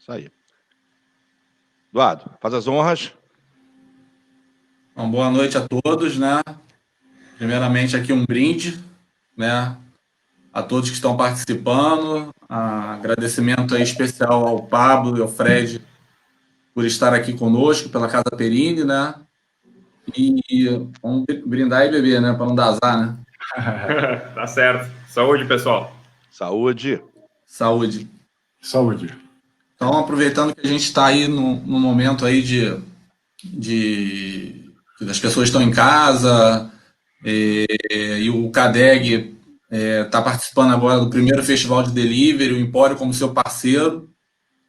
Isso aí. Eduardo, faz as honras. Então, boa noite a todos, né? Primeiramente aqui um brinde, né? A todos que estão participando. Agradecimento aí especial ao Pablo e ao Fred por estar aqui conosco, pela Casa Perini, né? E vamos brindar e beber, né? Para não dar azar, né? Tá certo. Saúde, pessoal. Saúde. Saúde. Saúde. Então, aproveitando que a gente está aí no momento aí que as pessoas estão em casa e o CADEG está participando agora do primeiro festival de delivery, o Empório como seu parceiro.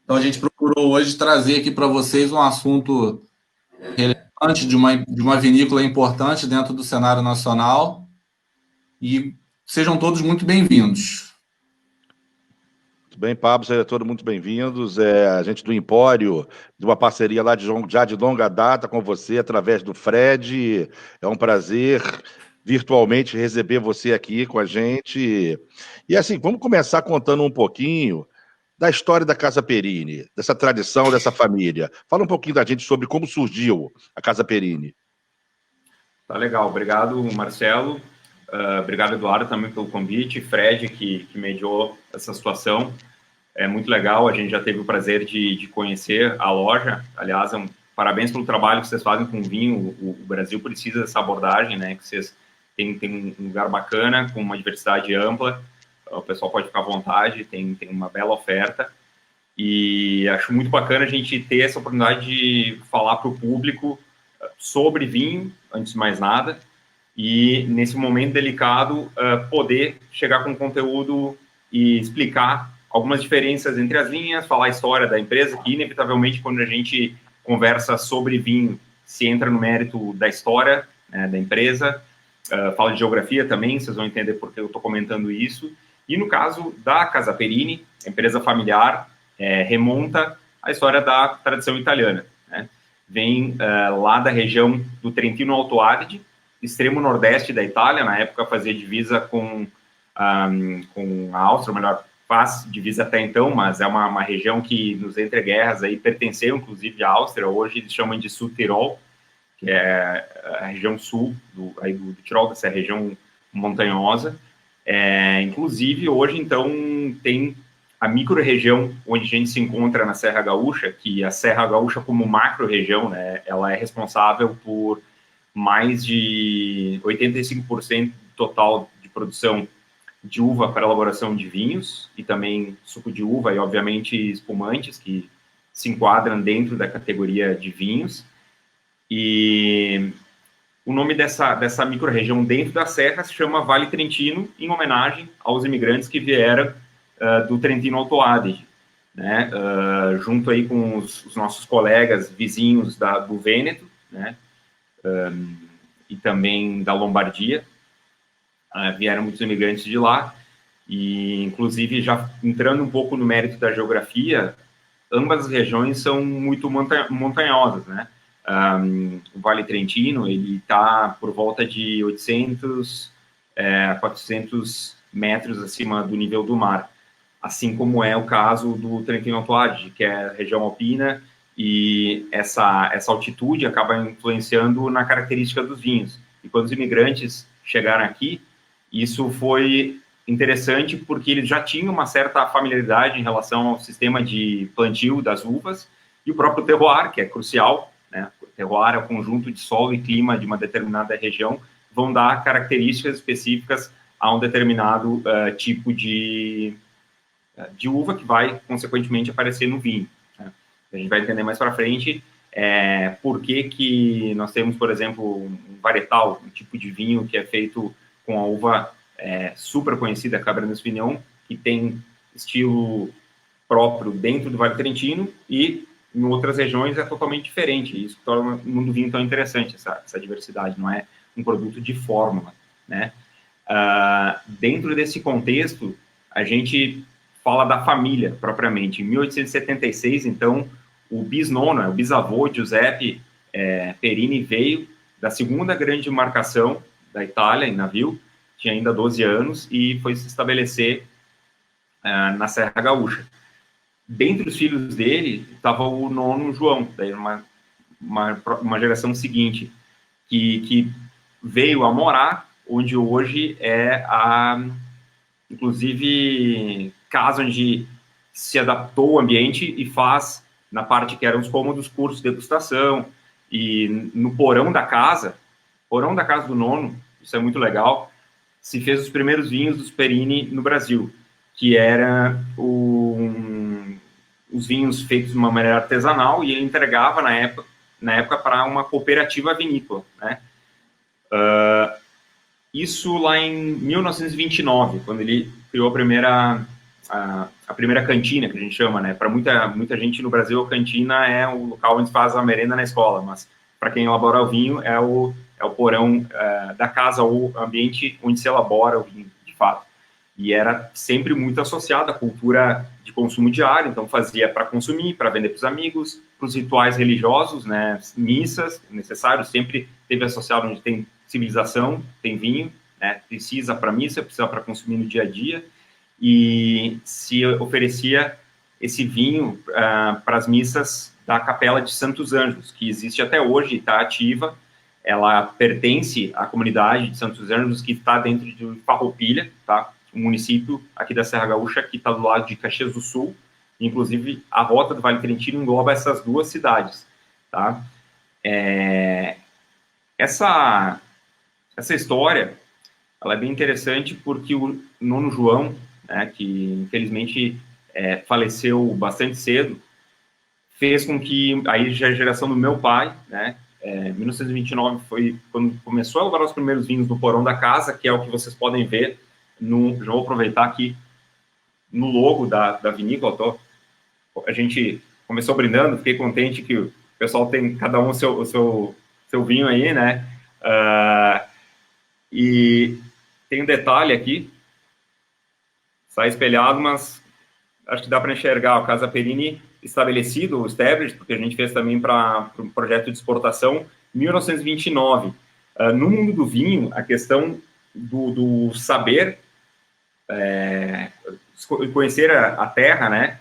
Então, a gente procurou hoje trazer aqui para vocês um assunto relevante de uma vinícola importante dentro do cenário nacional. E sejam todos muito bem-vindos. Muito bem, Pablo, sejam todos muito bem-vindos. A gente do Empório, de uma parceria lá já de longa data com você, através do Fred. É um prazer virtualmente receber você aqui com a gente. E assim, vamos começar contando um pouquinho da história da Casa Perini, dessa tradição, dessa família. Fala um pouquinho da gente sobre como surgiu a Casa Perini. Tá legal. Obrigado, Marcelo. Obrigado, Eduardo, também pelo convite. Fred, que mediou essa situação. É muito legal. A gente já teve o prazer de conhecer a loja. Aliás, parabéns pelo trabalho que vocês fazem com vinho. O Brasil precisa dessa abordagem, né? Que vocês têm um lugar bacana, com uma diversidade ampla. O pessoal pode ficar à vontade, tem uma bela oferta. E acho muito bacana a gente ter essa oportunidade de falar para o público sobre vinho, antes de mais nada, e nesse momento delicado poder chegar com conteúdo e explicar algumas diferenças entre as linhas, falar a história da empresa, que inevitavelmente quando a gente conversa sobre vinho, se entra no mérito da história, né, da empresa, fala de geografia também, vocês vão entender por que eu estou comentando isso. E no caso da Casa Perini, empresa familiar, remonta à história da tradição italiana, né? Vem lá da região do Trentino Alto Adige, extremo nordeste da Itália, na época fazia divisa com a Áustria, ou melhor, faz divisa até então, mas é uma região que nos entreguerras aí pertenceu inclusive à Áustria, hoje eles chamam de Sul-Tirol, que é a região sul do Tirol, dessa região montanhosa. Inclusive, hoje, então, tem a micro-região onde a gente se encontra na Serra Gaúcha, que a Serra Gaúcha, como macro-região, né, ela é responsável por mais de 85% total de produção de uva para elaboração de vinhos, e também suco de uva e, obviamente, espumantes, que se enquadram dentro da categoria de vinhos. E o nome dessa micro-região dentro da Serra se chama Vale Trentino, em homenagem aos imigrantes que vieram do Trentino Alto Adige, né? Junto aí com os nossos colegas vizinhos do Vêneto, né? E também da Lombardia. Vieram muitos imigrantes de lá, e inclusive já entrando um pouco no mérito da geografia, ambas as regiões são muito montanhosas, né? O Vale Trentino, ele está por volta de 800 a 400 metros acima do nível do mar, assim como é o caso do Trentino Alto Adige, que é a região alpina, e essa altitude acaba influenciando na característica dos vinhos. E quando os imigrantes chegaram aqui, isso foi interessante porque eles já tinham uma certa familiaridade em relação ao sistema de plantio das uvas e o próprio terroir, que é crucial, né? O terroir é o conjunto de solo e clima de uma determinada região, vão dar características específicas a um determinado tipo de uva que vai, consequentemente, aparecer no vinho, né? A gente vai entender mais para frente por que nós temos, por exemplo, um varietal, um tipo de vinho que é feito com a uva super conhecida, Cabernet Sauvignon, que tem estilo próprio dentro do Vale Trentino e em outras regiões é totalmente diferente. Isso torna o mundo do vinho tão interessante, essa diversidade, não é um produto de fórmula, né? Dentro desse contexto, a gente fala da família, propriamente. Em 1876, então, o bisnono, o bisavô Giuseppe Perini, veio da segunda grande embarcação da Itália, em navio, tinha ainda 12 anos, e foi se estabelecer na Serra Gaúcha. dentre os filhos dele estava o nono João, daí uma geração seguinte, que veio a morar onde hoje é inclusive, casa onde se adaptou o ambiente e faz, na parte que eram os cômodos, cursos de degustação, e no porão da casa do nono, isso é muito legal, se fez os primeiros vinhos dos Perini no Brasil, que era os vinhos feitos de uma maneira artesanal, e ele entregava na época para uma cooperativa vinícola, né? Isso lá em 1929, quando ele criou a primeira cantina, que a gente chama, né? Para muita gente no Brasil, a cantina é o local onde faz a merenda na escola, mas para quem elabora o vinho é o porão da casa, ou ambiente onde se elabora o vinho, de fato. E era sempre muito associado à cultura de consumo diário, então fazia para consumir, para vender para os amigos, para os rituais religiosos, né? Missas necessários, sempre teve associado onde tem civilização, tem vinho, né? Precisa para missa, precisa para consumir no dia a dia, e se oferecia esse vinho para as missas da Capela de Santos Anjos, que existe até hoje, está ativa. Ela pertence à comunidade de Santos Anjos, que está dentro de Farroupilha, tá? Um município aqui da Serra Gaúcha, que está do lado de Caxias do Sul. Inclusive, a rota do Vale Trentino engloba essas duas cidades, tá? Essa história, ela é bem interessante, porque o nono João, né, que infelizmente faleceu bastante cedo, fez com que, aí já a geração do meu pai, né, 1929 foi quando começou a elaborar os primeiros vinhos no porão da casa, que é o que vocês podem ver, já vou aproveitar aqui, no logo da vinícola. A gente começou brindando, fiquei contente que o pessoal tem cada um o seu vinho aí, né, e tem um detalhe aqui, está espelhado, mas acho que dá para enxergar o Casa Perini estabelecido, o established, porque a gente fez também para um projeto de exportação, 1929. No mundo do vinho, a questão do saber, conhecer a terra, né,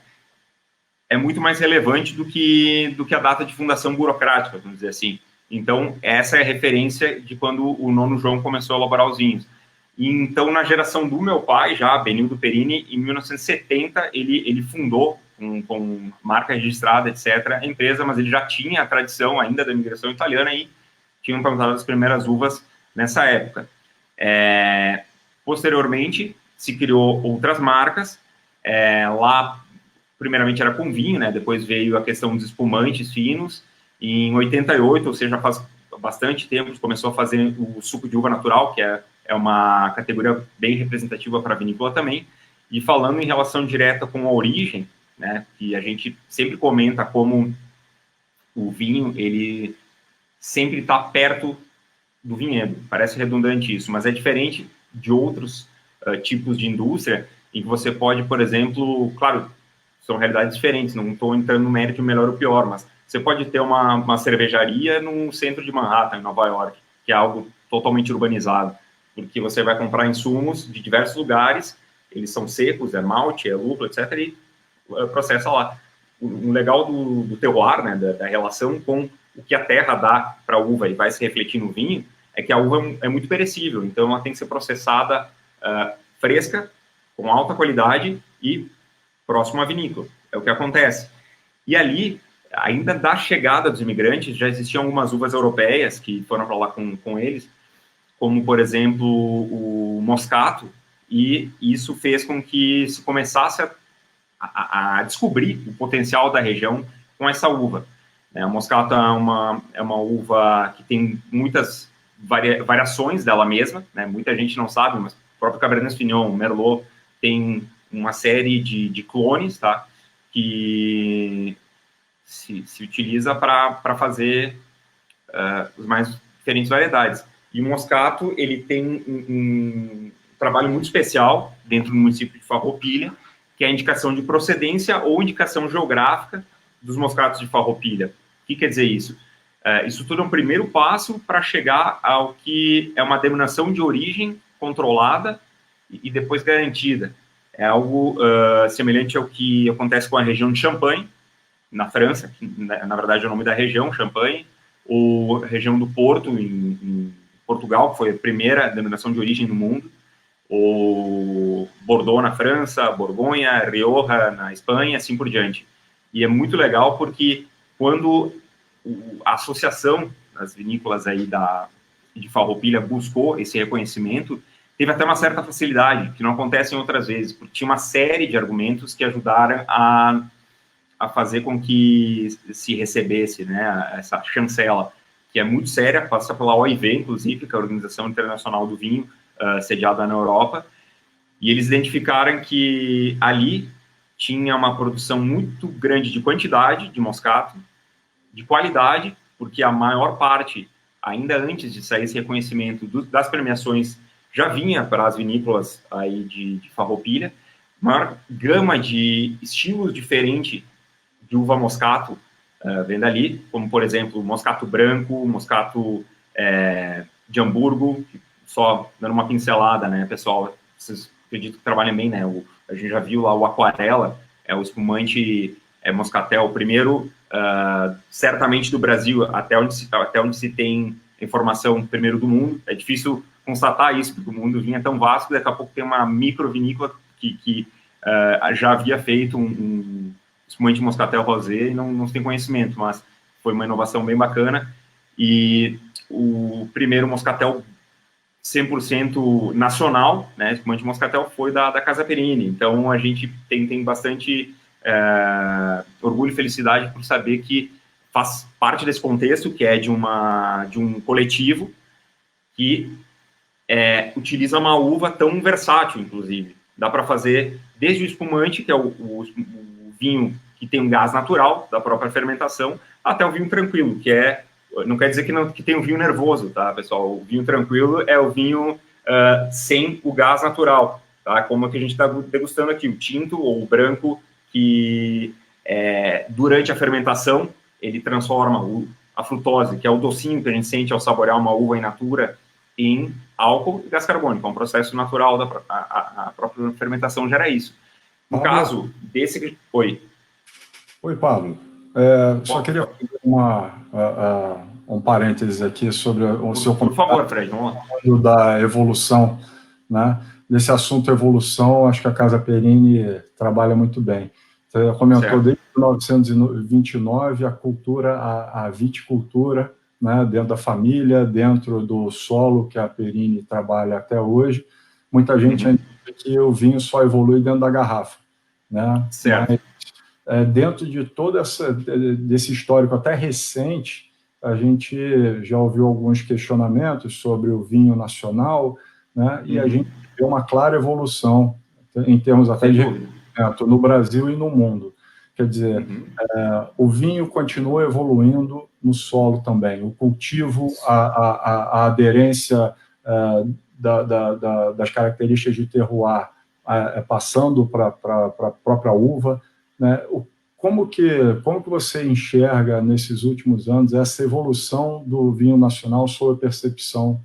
é muito mais relevante do que a data de fundação burocrática, vamos dizer assim. Então, essa é a referência de quando o nono João começou a elaborar os vinhos. E, então, na geração do meu pai, já, Benildo Perini, em 1970, ele fundou, com marca registrada, etc., a empresa, mas ele já tinha a tradição ainda da imigração italiana e tinham plantado as primeiras uvas nessa época. Posteriormente, se criou outras marcas. Lá, primeiramente, era com vinho, né? Depois veio a questão dos espumantes finos. E em 88, ou seja, faz bastante tempo, começou a fazer o suco de uva natural, que é uma categoria bem representativa para a vinícola também. E falando em relação direta com a origem, né, que a gente sempre comenta como o vinho, ele sempre está perto do vinhedo. Parece redundante isso, mas é diferente de outros tipos de indústria, em que você pode, por exemplo, claro, são realidades diferentes, não estou entrando no mérito melhor ou pior, mas você pode ter uma cervejaria no centro de Manhattan, em Nova York, que é algo totalmente urbanizado, porque você vai comprar insumos de diversos lugares, eles são secos, é malte, é lúpulo, etc., e processa lá. O legal do terroir, né, da relação com o que a terra dá para a uva e vai se refletir no vinho, é que a uva é muito perecível, então ela tem que ser processada fresca, com alta qualidade e próximo à vinícola. É o que acontece. E ali, ainda da chegada dos imigrantes, já existiam algumas uvas europeias que foram para lá com eles, como, por exemplo, o moscato, e isso fez com que se começasse a descobrir o potencial da região com essa uva. O moscato é uma uva que tem muitas variações dela mesma, né? Muita gente não sabe, mas o próprio Cabernet Sauvignon, Merlot, tem uma série de clones, tá? Que se utiliza para fazer as mais diferentes variedades. E o moscato, ele tem um trabalho muito especial dentro do município de Farroupilha, que é a indicação de procedência ou indicação geográfica dos moscatos de Farroupilha. O que quer dizer isso? Isso tudo é um primeiro passo para chegar ao que é uma denominação de origem controlada e depois garantida. é algo semelhante ao que acontece com a região de Champagne, na França, que na verdade é o nome da região, Champagne, ou a região do Porto, em Portugal, que foi a primeira denominação de origem no mundo, ou Bordeaux na França, Borgonha, Rioja na Espanha, assim por diante. E é muito legal porque quando a associação das vinícolas aí de Farroupilha buscou esse reconhecimento, teve até uma certa facilidade, que não acontece em outras vezes, porque tinha uma série de argumentos que ajudaram a fazer com que se recebesse, né, essa chancela, que é muito séria, passa pela OIV, inclusive, que é a Organização Internacional do Vinho, sediada na Europa, e eles identificaram que ali tinha uma produção muito grande de quantidade de moscato, de qualidade, porque a maior parte, ainda antes de sair esse reconhecimento das premiações, já vinha para as vinícolas aí de Farroupilha, maior gama de estilos diferentes de uva moscato vem dali, como, por exemplo, moscato branco, moscato de Hamburgo, só dando uma pincelada, né, pessoal, vocês acredito que trabalhem bem, né, a gente já viu lá o Aquarela, o espumante moscatel, o primeiro, certamente do Brasil, até onde se tem informação primeiro do mundo, é difícil constatar isso, porque o mundo vinha tão vasto, daqui a pouco tem uma micro vinícola que já havia feito um espumante moscatel rosé e não se tem conhecimento, mas foi uma inovação bem bacana, e o primeiro moscatel 100% nacional, né, espumante moscatel, foi da Casa Perini. Então a gente tem bastante orgulho e felicidade por saber que faz parte desse contexto, que é de um coletivo que utiliza uma uva tão versátil, inclusive. Dá para fazer desde o espumante, que é o vinho que tem um gás natural da própria fermentação, até o vinho tranquilo, que não quer dizer que tem um vinho nervoso, tá, pessoal? O vinho tranquilo é o vinho sem o gás natural, tá? Como é que a gente está degustando aqui, o tinto ou o branco, que durante a fermentação ele transforma a frutose, que é o docinho que a gente sente ao saborear uma uva in natura, em álcool e gás carbônico. É um processo natural, a própria fermentação gera isso. No caso desse... Oi, Pablo. Só queria fazer um parênteses aqui sobre o seu comentário. Por favor, Fred, vamos lá. Da evolução, né? Desse assunto evolução, acho que a Casa Perini trabalha muito bem. Você comentou certo. Desde 1929 a cultura, a viticultura, né, dentro da família, dentro do solo que a Perini trabalha até hoje. Muita gente ainda diz que o vinho só evolui dentro da garrafa, né? Certo. Mas, dentro de todo desse histórico até recente, a gente já ouviu alguns questionamentos sobre o vinho nacional, né? E a gente vê uma clara evolução em termos até de reconhecimento no Brasil e no mundo. Quer dizer, o vinho continua evoluindo no solo também. O cultivo, a aderência das características de terroir passando para a própria uva, né? Como que você enxerga nesses últimos anos essa evolução do vinho nacional sob a percepção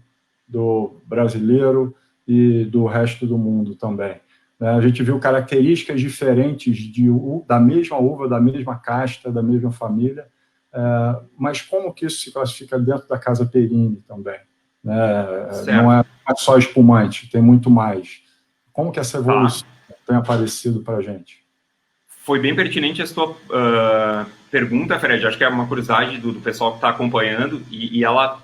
do brasileiro e do resto do mundo também? A gente viu características diferentes da mesma uva, da mesma casta, da mesma família, mas como que isso se classifica dentro da Casa Perini também? Não é só espumante, tem muito mais. Como que essa evolução tem aparecido para a gente? Foi bem pertinente a sua pergunta, Fred. Acho que é uma curiosidade do pessoal que está acompanhando e ela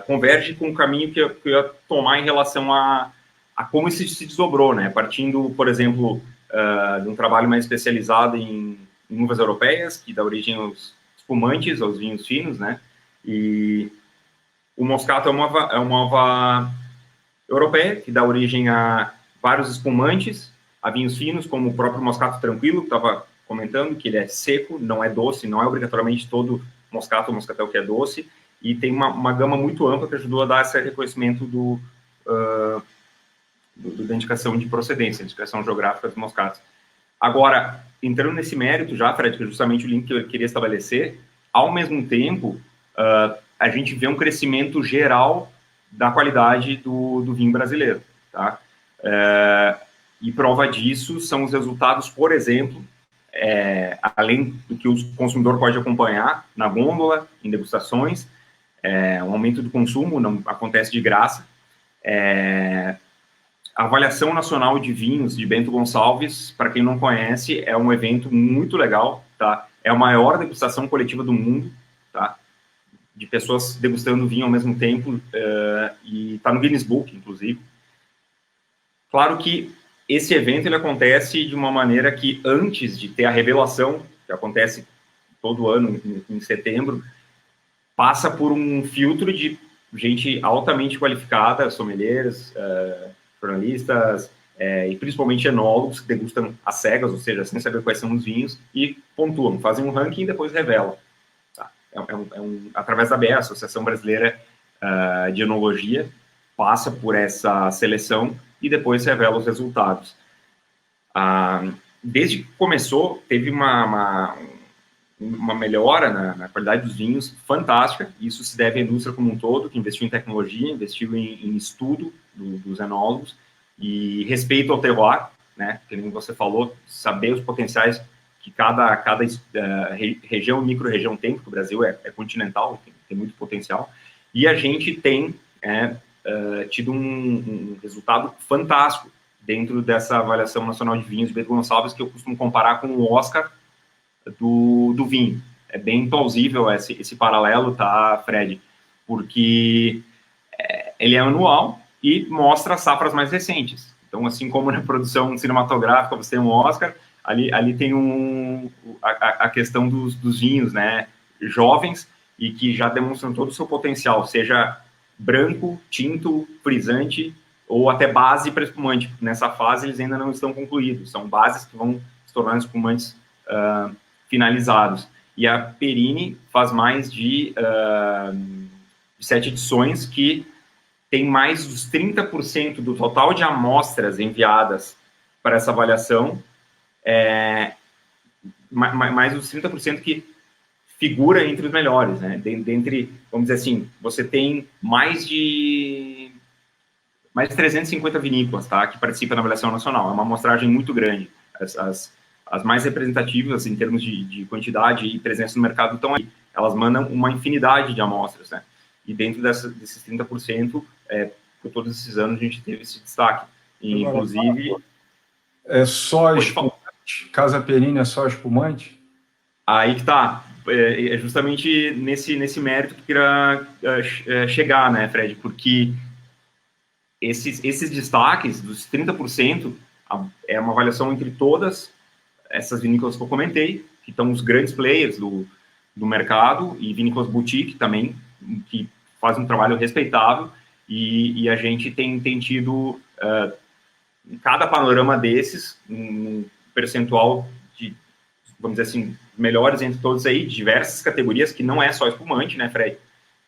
converge com o caminho que eu ia tomar em relação a como isso se desdobrou, né? Partindo, por exemplo, de um trabalho mais especializado em uvas europeias, que dá origem aos espumantes, aos vinhos finos, né? E o moscato é uma uva europeia, que dá origem a vários espumantes, a vinhos finos, como o próprio moscato tranquilo, que estava comentando, que ele é seco, não é doce, não é obrigatoriamente todo moscato ou moscatel que é doce, e tem uma gama muito ampla que ajudou a dar esse reconhecimento da indicação de procedência, indicação geográfica dos moscatos. Agora, entrando nesse mérito já, Fred, que é justamente o link que eu queria estabelecer, ao mesmo tempo, a gente vê um crescimento geral da qualidade do vinho brasileiro, tá? E prova disso são os resultados, por exemplo, além do que o consumidor pode acompanhar na gôndola, em degustações, o aumento do consumo não acontece de graça. A Avaliação Nacional de Vinhos de Bento Gonçalves, para quem não conhece, é um evento muito legal, tá? É a maior degustação coletiva do mundo, tá? De pessoas degustando vinho ao mesmo tempo, e está no Guinness Book, inclusive. Claro que esse evento ele acontece de uma maneira que, antes de ter a revelação, que acontece todo ano, em setembro, passa por um filtro de gente altamente qualificada, sommeliers, jornalistas, e principalmente enólogos que degustam às cegas, ou seja, sem saber quais são os vinhos, e pontuam, fazem um ranking e depois revelam. Tá? Através da ABE, Associação Brasileira de Enologia, passa por essa seleção e depois revela os resultados. Desde que começou, teve uma melhora na qualidade dos vinhos fantástica. Isso se deve à indústria como um todo, que investiu em tecnologia, investiu em estudo dos enólogos e respeito ao terroir, né? Como você falou, saber os potenciais que cada região, micro-região tem, porque o Brasil é continental, tem muito potencial. E a gente tem tido um resultado fantástico dentro dessa Avaliação Nacional de Vinhos de Bento Gonçalves, que eu costumo comparar com o Oscar do vinho. É bem plausível esse paralelo, tá, Fred? Porque ele é anual e mostra as safras mais recentes. Então, assim como na produção cinematográfica você tem um Oscar, ali tem a questão dos vinhos, né, jovens e que já demonstram todo o seu potencial, seja branco, tinto, frisante ou até base para espumante. Nessa fase eles ainda não estão concluídos, são bases que vão se tornar espumantes finalizados. E a Perini faz mais de 7 edições, que tem mais dos 30% do total de amostras enviadas para essa avaliação, mais dos 30% que figura entre os melhores, né? Dentre, vamos dizer assim, você tem mais de 350 vinícolas, tá, que participam da avaliação nacional. É uma amostragem muito grande. As mais representativas em termos de quantidade e presença no mercado estão aí. Elas mandam uma infinidade de amostras, né? E dentro desses 30%, por todos esses anos, a gente teve esse destaque. E, inclusive... É só espumante? Casa Perini é só espumante? Aí que tá. É justamente nesse mérito que eu queria chegar, né, Fred? Porque esses destaques dos 30% é uma avaliação entre todas essas vinícolas que eu comentei, que estão os grandes players do mercado, e vinícolas boutique também, que fazem um trabalho respeitável, e a gente tem tido, em cada panorama desses, um percentual de, vamos dizer assim, melhores entre todos aí, diversas categorias, que não é só espumante, né, Fred?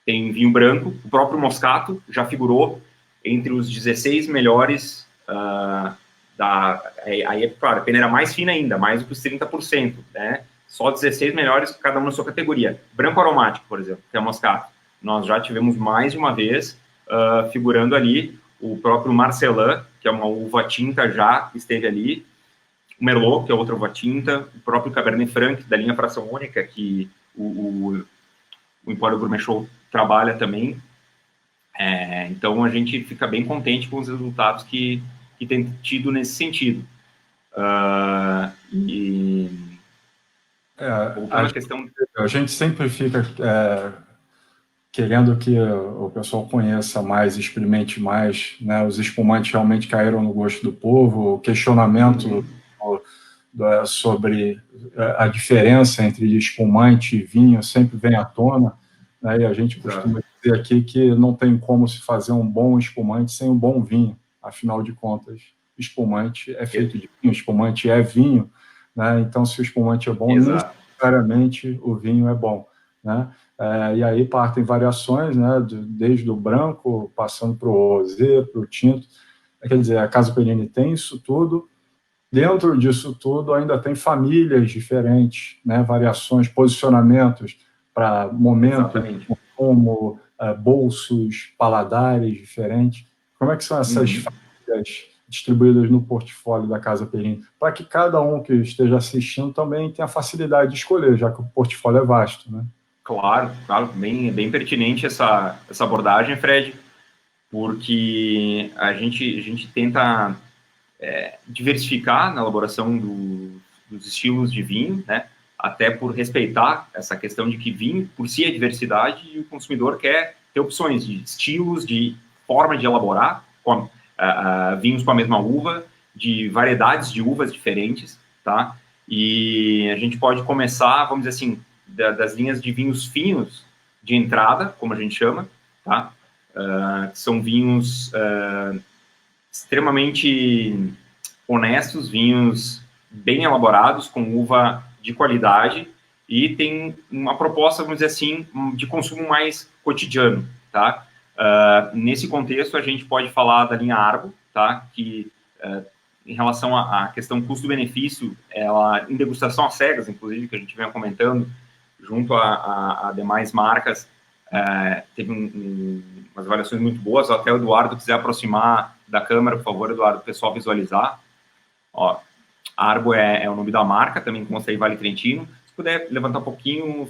Tem vinho branco, o próprio Moscato já figurou entre os 16 melhores aí, claro, a peneira mais fina ainda, mais do que os 30%, né? Só 16 melhores, cada um na sua categoria. Branco aromático, por exemplo, que é o Moscato. Nós já tivemos mais de uma vez figurando ali o próprio Marcelin, que é uma uva tinta, já esteve ali. O Merlot, que é outra uva tinta. O próprio Cabernet Franc, da linha Fração Única, que o Empório Gourmet Show trabalha também. Então, a gente fica bem contente com os resultados que tem tido nesse sentido. A gente sempre fica querendo que o pessoal conheça mais, experimente mais, né? Os espumantes realmente caíram no gosto do povo, o questionamento sobre a diferença entre espumante e vinho sempre vem à tona, né? E a gente costuma dizer aqui que não tem como se fazer um bom espumante sem um bom vinho. Afinal de contas, espumante é feito de vinho, espumante é vinho, né? Então, se o espumante é bom, necessariamente o vinho é bom, né? E aí partem variações, né? Desde o branco, passando para o rosé, para o tinto. Quer dizer, a Casa Perini tem isso tudo. Dentro disso tudo, ainda tem famílias diferentes, né? Variações, posicionamentos para momentos, como bolsos, paladares diferentes. Como é que são essas famílias distribuídas no portfólio da Casa Perini, para que cada um que esteja assistindo também tenha facilidade de escolher, já que o portfólio é vasto, né? Claro, bem pertinente essa abordagem, Fred, porque a gente tenta diversificar na elaboração dos estilos de vinho, né? Até por respeitar essa questão de que vinho por si é diversidade e o consumidor quer ter opções de estilos, de forma de elaborar vinhos com a mesma uva, de variedades de uvas diferentes, tá? E a gente pode começar, vamos dizer assim, das linhas de vinhos finos de entrada, como a gente chama, tá? São vinhos extremamente honestos, vinhos bem elaborados, com uva de qualidade, e tem uma proposta, vamos dizer assim, de consumo mais cotidiano, tá? Nesse contexto, a gente pode falar da linha Arbo, tá? Que, em relação à questão custo-benefício, ela, em degustação às cegas, inclusive, que a gente vem comentando, junto a demais marcas, teve umas avaliações muito boas. Até o Eduardo quiser aproximar da câmera, por favor, Eduardo, o pessoal visualizar. Ó, Arbo é o nome da marca, também como aí Vale Trentino. Se puder levantar um pouquinho,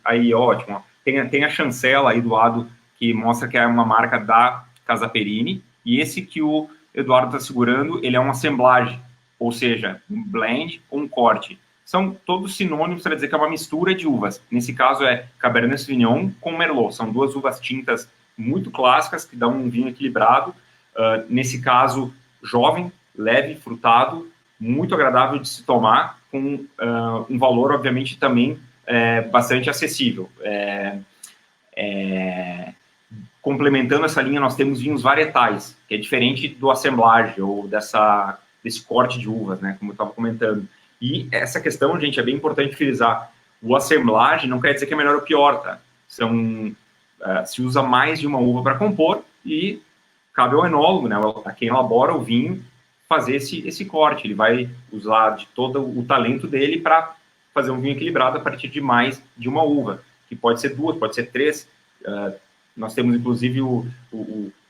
aí ótimo. Tem a chancela aí do lado, que mostra que é uma marca da Casa Perini, e esse que o Eduardo está segurando, ele é uma assemblagem, ou seja, um blend ou um corte. São todos sinônimos para dizer que é uma mistura de uvas. Nesse caso é Cabernet Sauvignon com Merlot. São duas uvas tintas muito clássicas que dão um vinho equilibrado. Nesse caso, jovem, leve, frutado, muito agradável de se tomar, com um valor, obviamente, também bastante acessível. Complementando essa linha, nós temos vinhos varietais, que é diferente do assemblage ou desse corte de uvas, né, como eu estava comentando. E essa questão, gente, é bem importante frisar. O assemblage não quer dizer que é melhor ou pior, tá? Se usa mais de uma uva para compor e cabe ao enólogo, né, a quem elabora o vinho, fazer esse corte. Ele vai usar de todo o talento dele para fazer um vinho equilibrado a partir de mais de uma uva, que pode ser duas, pode ser três. Nós temos, inclusive, o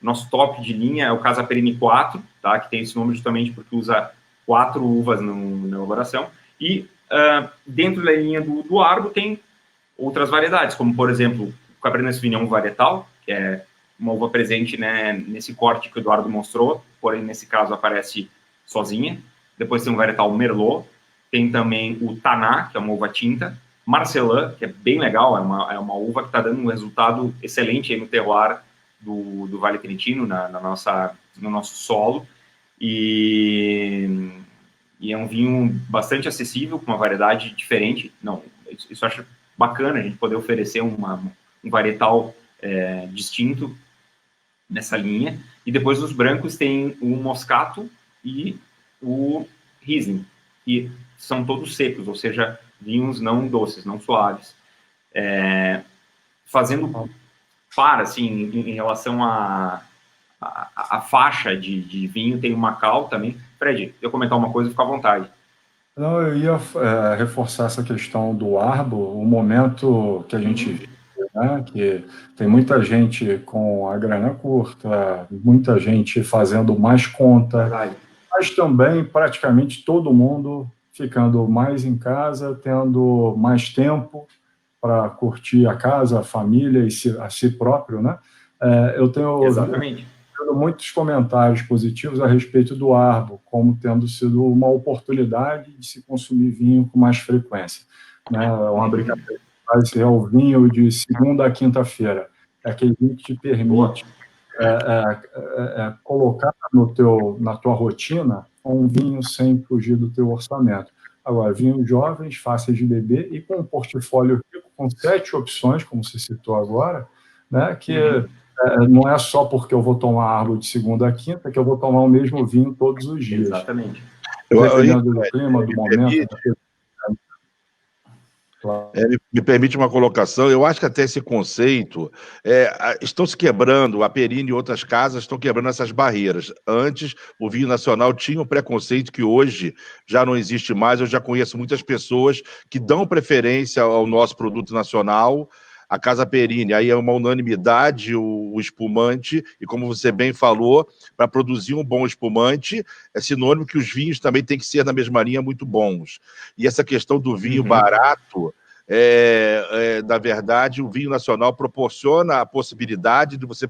nosso top de linha é o Casa Perini 4, tá? Que tem esse nome justamente porque usa 4 uvas na elaboração. E dentro da linha do Arbo tem outras variedades, como, por exemplo, o Cabernet Sauvignon varietal, que é uma uva presente, né, nesse corte que o Eduardo mostrou, porém, nesse caso, aparece sozinha. Depois tem o varietal Merlot, tem também o Taná, que é uma uva tinta, Marcelin, que é bem legal, é uma uva que está dando um resultado excelente aí no terroir do Vale Trentino, no nosso solo, e é um vinho bastante acessível, com uma variedade diferente. Não, isso eu acho bacana, a gente poder oferecer um varietal distinto nessa linha. E depois os brancos tem o Moscato e o Riesling, que são todos secos, ou seja, vinhos não doces, não suaves. Fazendo assim, em relação à faixa de vinho, tem o Macau também. Fred, eu comentar uma coisa, fica à vontade. Não, eu ia reforçar essa questão do Arbo, o momento que a gente vive, né, que tem muita gente com a grana curta, muita gente fazendo mais conta, Verdade. Mas também praticamente todo mundo ficando mais em casa, tendo mais tempo para curtir a casa, a família e a si próprio, né? Eu tenho Exatamente. muitos comentários positivos a respeito do Arbo, como tendo sido uma oportunidade de se consumir vinho com mais frequência, né? É uma brincadeira. Esse é o vinho de segunda a quinta-feira. É aquele vinho que te permite colocar na tua rotina um vinho sem fugir do teu orçamento. Agora, vinhos jovens, fáceis de beber e com um portfólio rico, com 7 opções, como você citou agora, né, que não é só porque eu vou tomar Arbo de segunda a quinta que eu vou tomar o mesmo vinho todos os dias. Exatamente. Dependendo do clima, do momento. Claro. Me permite uma colocação, eu acho que até esse conceito, estão se quebrando, a Perini e outras casas estão quebrando essas barreiras. Antes, o vinho nacional tinha um preconceito que hoje já não existe mais. Eu já conheço muitas pessoas que dão preferência ao nosso produto nacional, a Casa Perini, aí é uma unanimidade o espumante, e como você bem falou, para produzir um bom espumante, é sinônimo que os vinhos também têm que ser na mesma linha muito bons. E essa questão do vinho barato, na verdade, o vinho nacional proporciona a possibilidade de você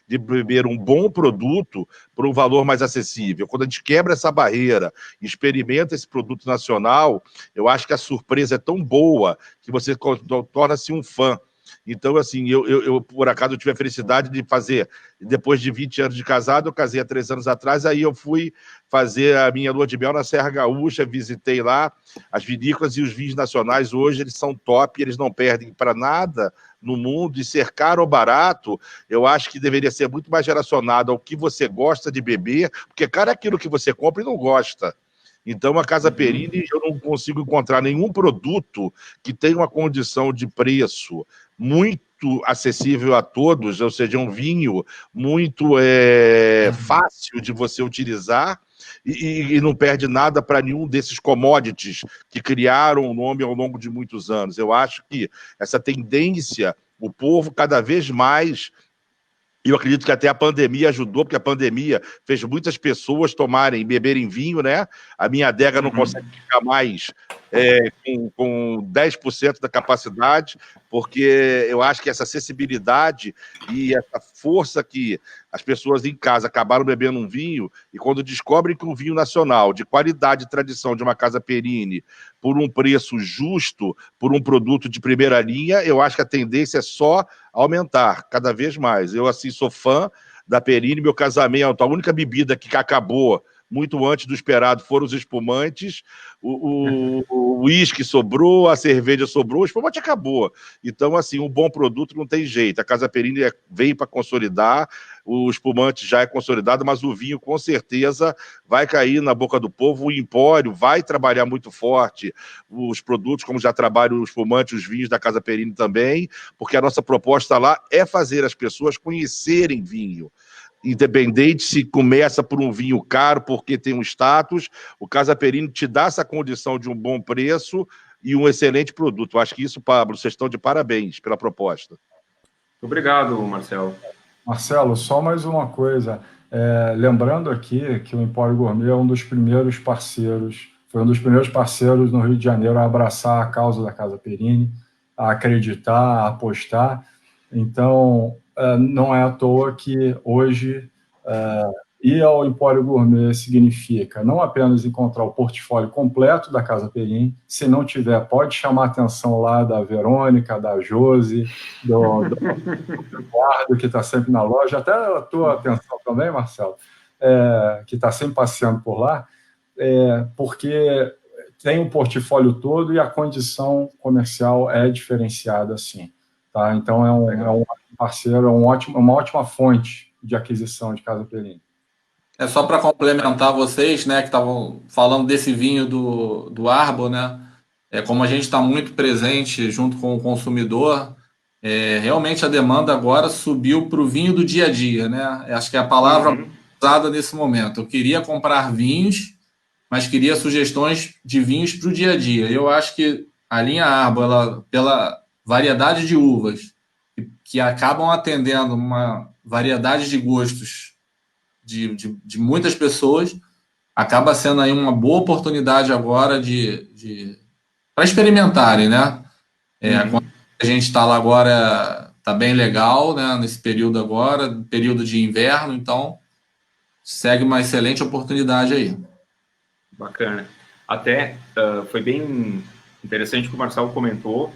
de beber um bom produto por um valor mais acessível. Quando a gente quebra essa barreira e experimenta esse produto nacional, eu acho que a surpresa é tão boa que você torna-se um fã. Então, assim, eu por acaso, eu tive a felicidade de fazer, depois de 20 anos de casado, eu casei há 3 anos atrás, aí eu fui fazer a minha lua de mel na Serra Gaúcha, visitei lá as vinícolas, e os vinhos nacionais hoje, eles são top, eles não perdem para nada no mundo, e ser caro ou barato, eu acho que deveria ser muito mais relacionado ao que você gosta de beber, porque caro é aquilo que você compra e não gosta. Então, a Casa Perini, eu não consigo encontrar nenhum produto que tenha uma condição de preço muito acessível a todos, ou seja, um vinho muito fácil de você utilizar e não perde nada para nenhum desses commodities que criaram o nome ao longo de muitos anos. Eu acho que essa tendência, o povo cada vez mais... Eu acredito que até a pandemia ajudou, porque a pandemia fez muitas pessoas beberem vinho, né? A minha adega não consegue ficar mais com 10% da capacidade, porque eu acho que essa acessibilidade e essa força que as pessoas em casa acabaram bebendo um vinho, e quando descobrem que um vinho nacional, de qualidade e tradição de uma Casa Perini, por um preço justo, por um produto de primeira linha, eu acho que a tendência é só aumentar cada vez mais. Eu, assim, sou fã da Perini, meu casamento, a única bebida que acabou muito antes do esperado foram os espumantes, o uísque sobrou, a cerveja sobrou, o espumante acabou. Então, assim, um bom produto não tem jeito. A Casa Perini veio para consolidar, o espumante já é consolidado, mas o vinho, com certeza, vai cair na boca do povo. O Empório vai trabalhar muito forte os produtos, como já trabalham os espumantes, os vinhos da Casa Perini também, porque a nossa proposta lá é fazer as pessoas conhecerem vinho. Independente se começa por um vinho caro, porque tem um status, o Casa Perini te dá essa condição de um bom preço e um excelente produto. Eu acho que isso, Pablo, vocês estão de parabéns pela proposta. Obrigado, Marcelo. Marcelo, só mais uma coisa. Lembrando aqui que o Empório Gourmet é um dos primeiros parceiros, foi um dos primeiros parceiros no Rio de Janeiro a abraçar a causa da Casa Perini, a acreditar, a apostar. Então, não é à toa que hoje ir ao Empório Gourmet significa não apenas encontrar o portfólio completo da Casa Perini, se não tiver, pode chamar a atenção lá da Verônica, da Josi, do Eduardo, que está sempre na loja, até a tua atenção também, Marcelo, que está sempre passeando por lá, porque tem um portfólio todo e a condição comercial é diferenciada, sim. Tá? Então, é um ótimo parceiro, uma ótima fonte de aquisição de Casa Perini. Só para complementar vocês, né, que estavam falando desse vinho do Arbor, né? Como a gente está muito presente junto com o consumidor, realmente a demanda agora subiu para o vinho do dia a dia, né? Acho que é a palavra usada nesse momento. Eu queria comprar vinhos, mas queria sugestões de vinhos para o dia a dia. Eu acho que a linha Arbor, pela variedade de uvas, que acabam atendendo uma variedade de gostos de muitas pessoas, acaba sendo aí uma boa oportunidade agora para experimentarem, né? A gente está lá agora, está bem legal, né? Nesse período agora, período de inverno, então segue uma excelente oportunidade aí. Bacana. Até foi bem interessante o que o Marcelo comentou,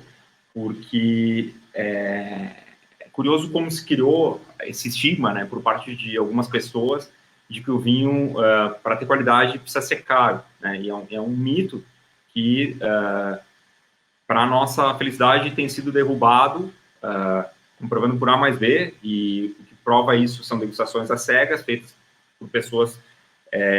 porque é curioso como se criou esse estigma, né, por parte de algumas pessoas, de que o vinho, para ter qualidade, precisa ser caro, né? E é um mito que, para a nossa felicidade, tem sido derrubado, comprovando por A mais B, e o que prova isso são degustações às cegas, feitas por pessoas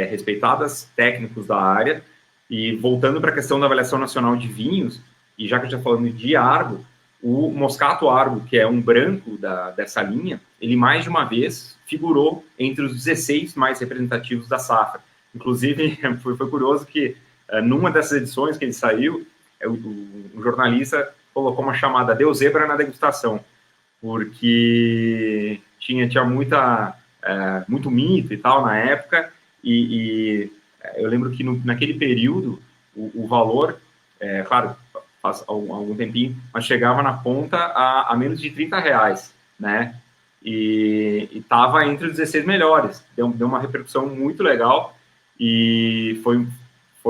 respeitadas, técnicos da área. E voltando para a questão da avaliação nacional de vinhos, e já que a gente está falando de Arbor, o Moscato Arbor, que é um branco dessa linha, ele mais de uma vez figurou entre os 16 mais representativos da safra. Inclusive, foi curioso que numa dessas edições que ele saiu, o jornalista colocou uma chamada Deu Zebra na degustação, porque tinha muito mito e tal na época, e eu lembro que naquele período o valor, claro, faz algum tempinho, mas chegava na ponta a menos de R$30, né? E estava entre os 16 melhores. Deu uma repercussão muito legal e foi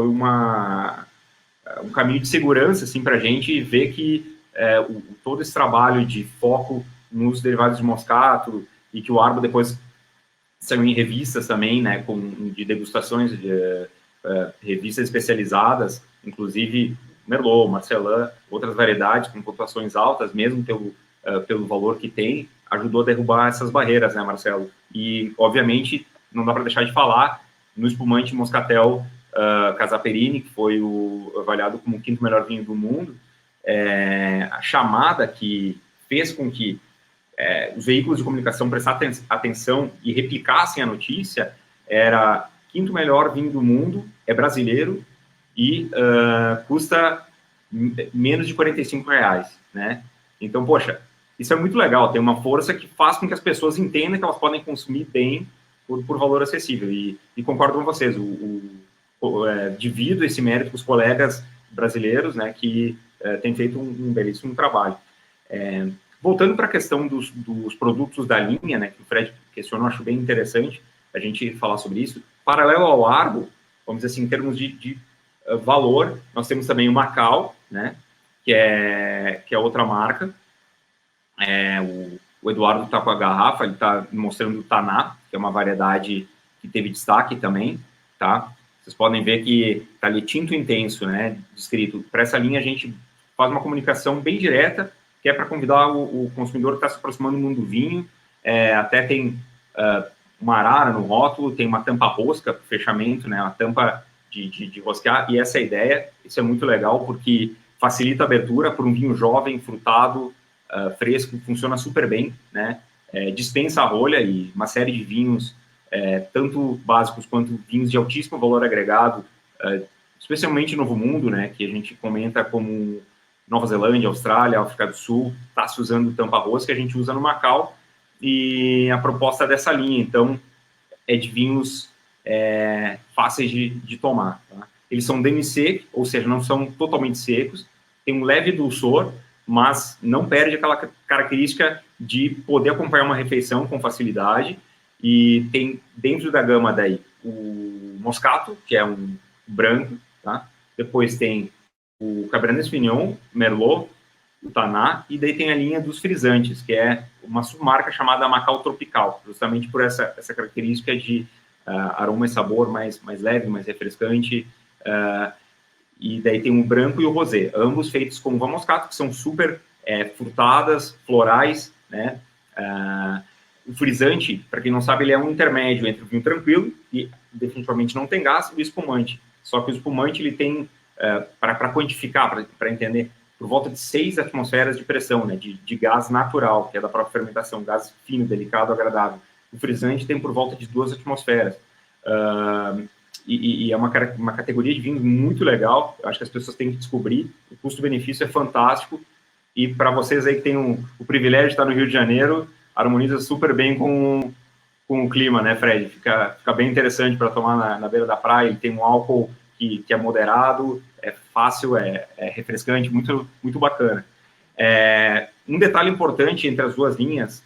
um caminho de segurança assim, para a gente ver que todo esse trabalho de foco nos derivados de moscato e que o Arbo depois saiu em revistas também, né, de degustações, revistas especializadas, inclusive Merlot, Marcelin, outras variedades com pontuações altas, mesmo pelo valor que tem, ajudou a derrubar essas barreiras, né, Marcelo? E, obviamente, não dá para deixar de falar no espumante Moscatel Casaperini, que foi avaliado como o 5º melhor vinho do mundo. A chamada que fez com que os veículos de comunicação prestassem atenção e replicassem a notícia era 5º melhor vinho do mundo, é brasileiro e custa menos de R$45, né? Então, poxa, isso é muito legal, tem uma força que faz com que as pessoas entendam que elas podem consumir bem por valor acessível. E concordo com vocês, divido esse mérito com os colegas brasileiros, né, que têm feito um belíssimo trabalho. Voltando para a questão dos produtos da linha, né, que o Fred questionou, acho bem interessante a gente falar sobre isso. Paralelo ao Arbo, vamos dizer assim, em termos de valor, nós temos também o Macau, né, que é outra marca. O Eduardo está com a garrafa, ele está mostrando o Taná, que é uma variedade que teve destaque também, tá? Vocês podem ver que está ali tinto intenso, né, descrito. Para essa linha a gente faz uma comunicação bem direta, que é para convidar o consumidor que está se aproximando do mundo do vinho. Até tem uma arara no rótulo, tem uma tampa rosca, fechamento, né, uma tampa de rosquear, e essa é a ideia. Isso é muito legal, porque facilita a abertura para um vinho jovem, frutado, fresco, funciona super bem, né? Dispensa a rolha, e uma série de vinhos, tanto básicos quanto vinhos de altíssimo valor agregado, especialmente Novo Mundo, né, que a gente comenta como Nova Zelândia, Austrália, África do Sul, está se usando tampa rosca, que a gente usa no Macau, e a proposta dessa linha, então, é de vinhos fáceis de tomar, tá? Eles são demi-sec, ou seja, não são totalmente secos, tem um leve dulçor, mas não perde aquela característica de poder acompanhar uma refeição com facilidade. E tem dentro da gama daí o Moscato, que é um branco, tá? Depois tem o Cabernet Sauvignon, Merlot, o Taná, e daí tem a linha dos frisantes, que é uma submarca chamada Macau Tropical, justamente por essa característica de aroma e sabor mais leve, mais refrescante. E daí tem o branco e o rosé, ambos feitos com uva moscato, que são super frutadas, florais, né? O frisante, para quem não sabe, ele é um intermédio entre o vinho tranquilo, e definitivamente não tem gás, e o espumante. Só que o espumante, ele tem, para quantificar, para entender, por volta de 6 atmosferas de pressão, né? De gás natural, que é da própria fermentação, gás fino, delicado, agradável. O frisante tem por volta de 2 atmosferas. E é uma categoria de vinhos muito legal. Eu acho que as pessoas têm que descobrir. O custo-benefício é fantástico. E para vocês aí que têm o privilégio de estar no Rio de Janeiro, harmoniza super bem com o clima, né, Fred? Fica bem interessante para tomar na beira da praia. Ele tem um álcool que é moderado, é fácil, é refrescante, muito, muito bacana. Um detalhe importante entre as duas linhas,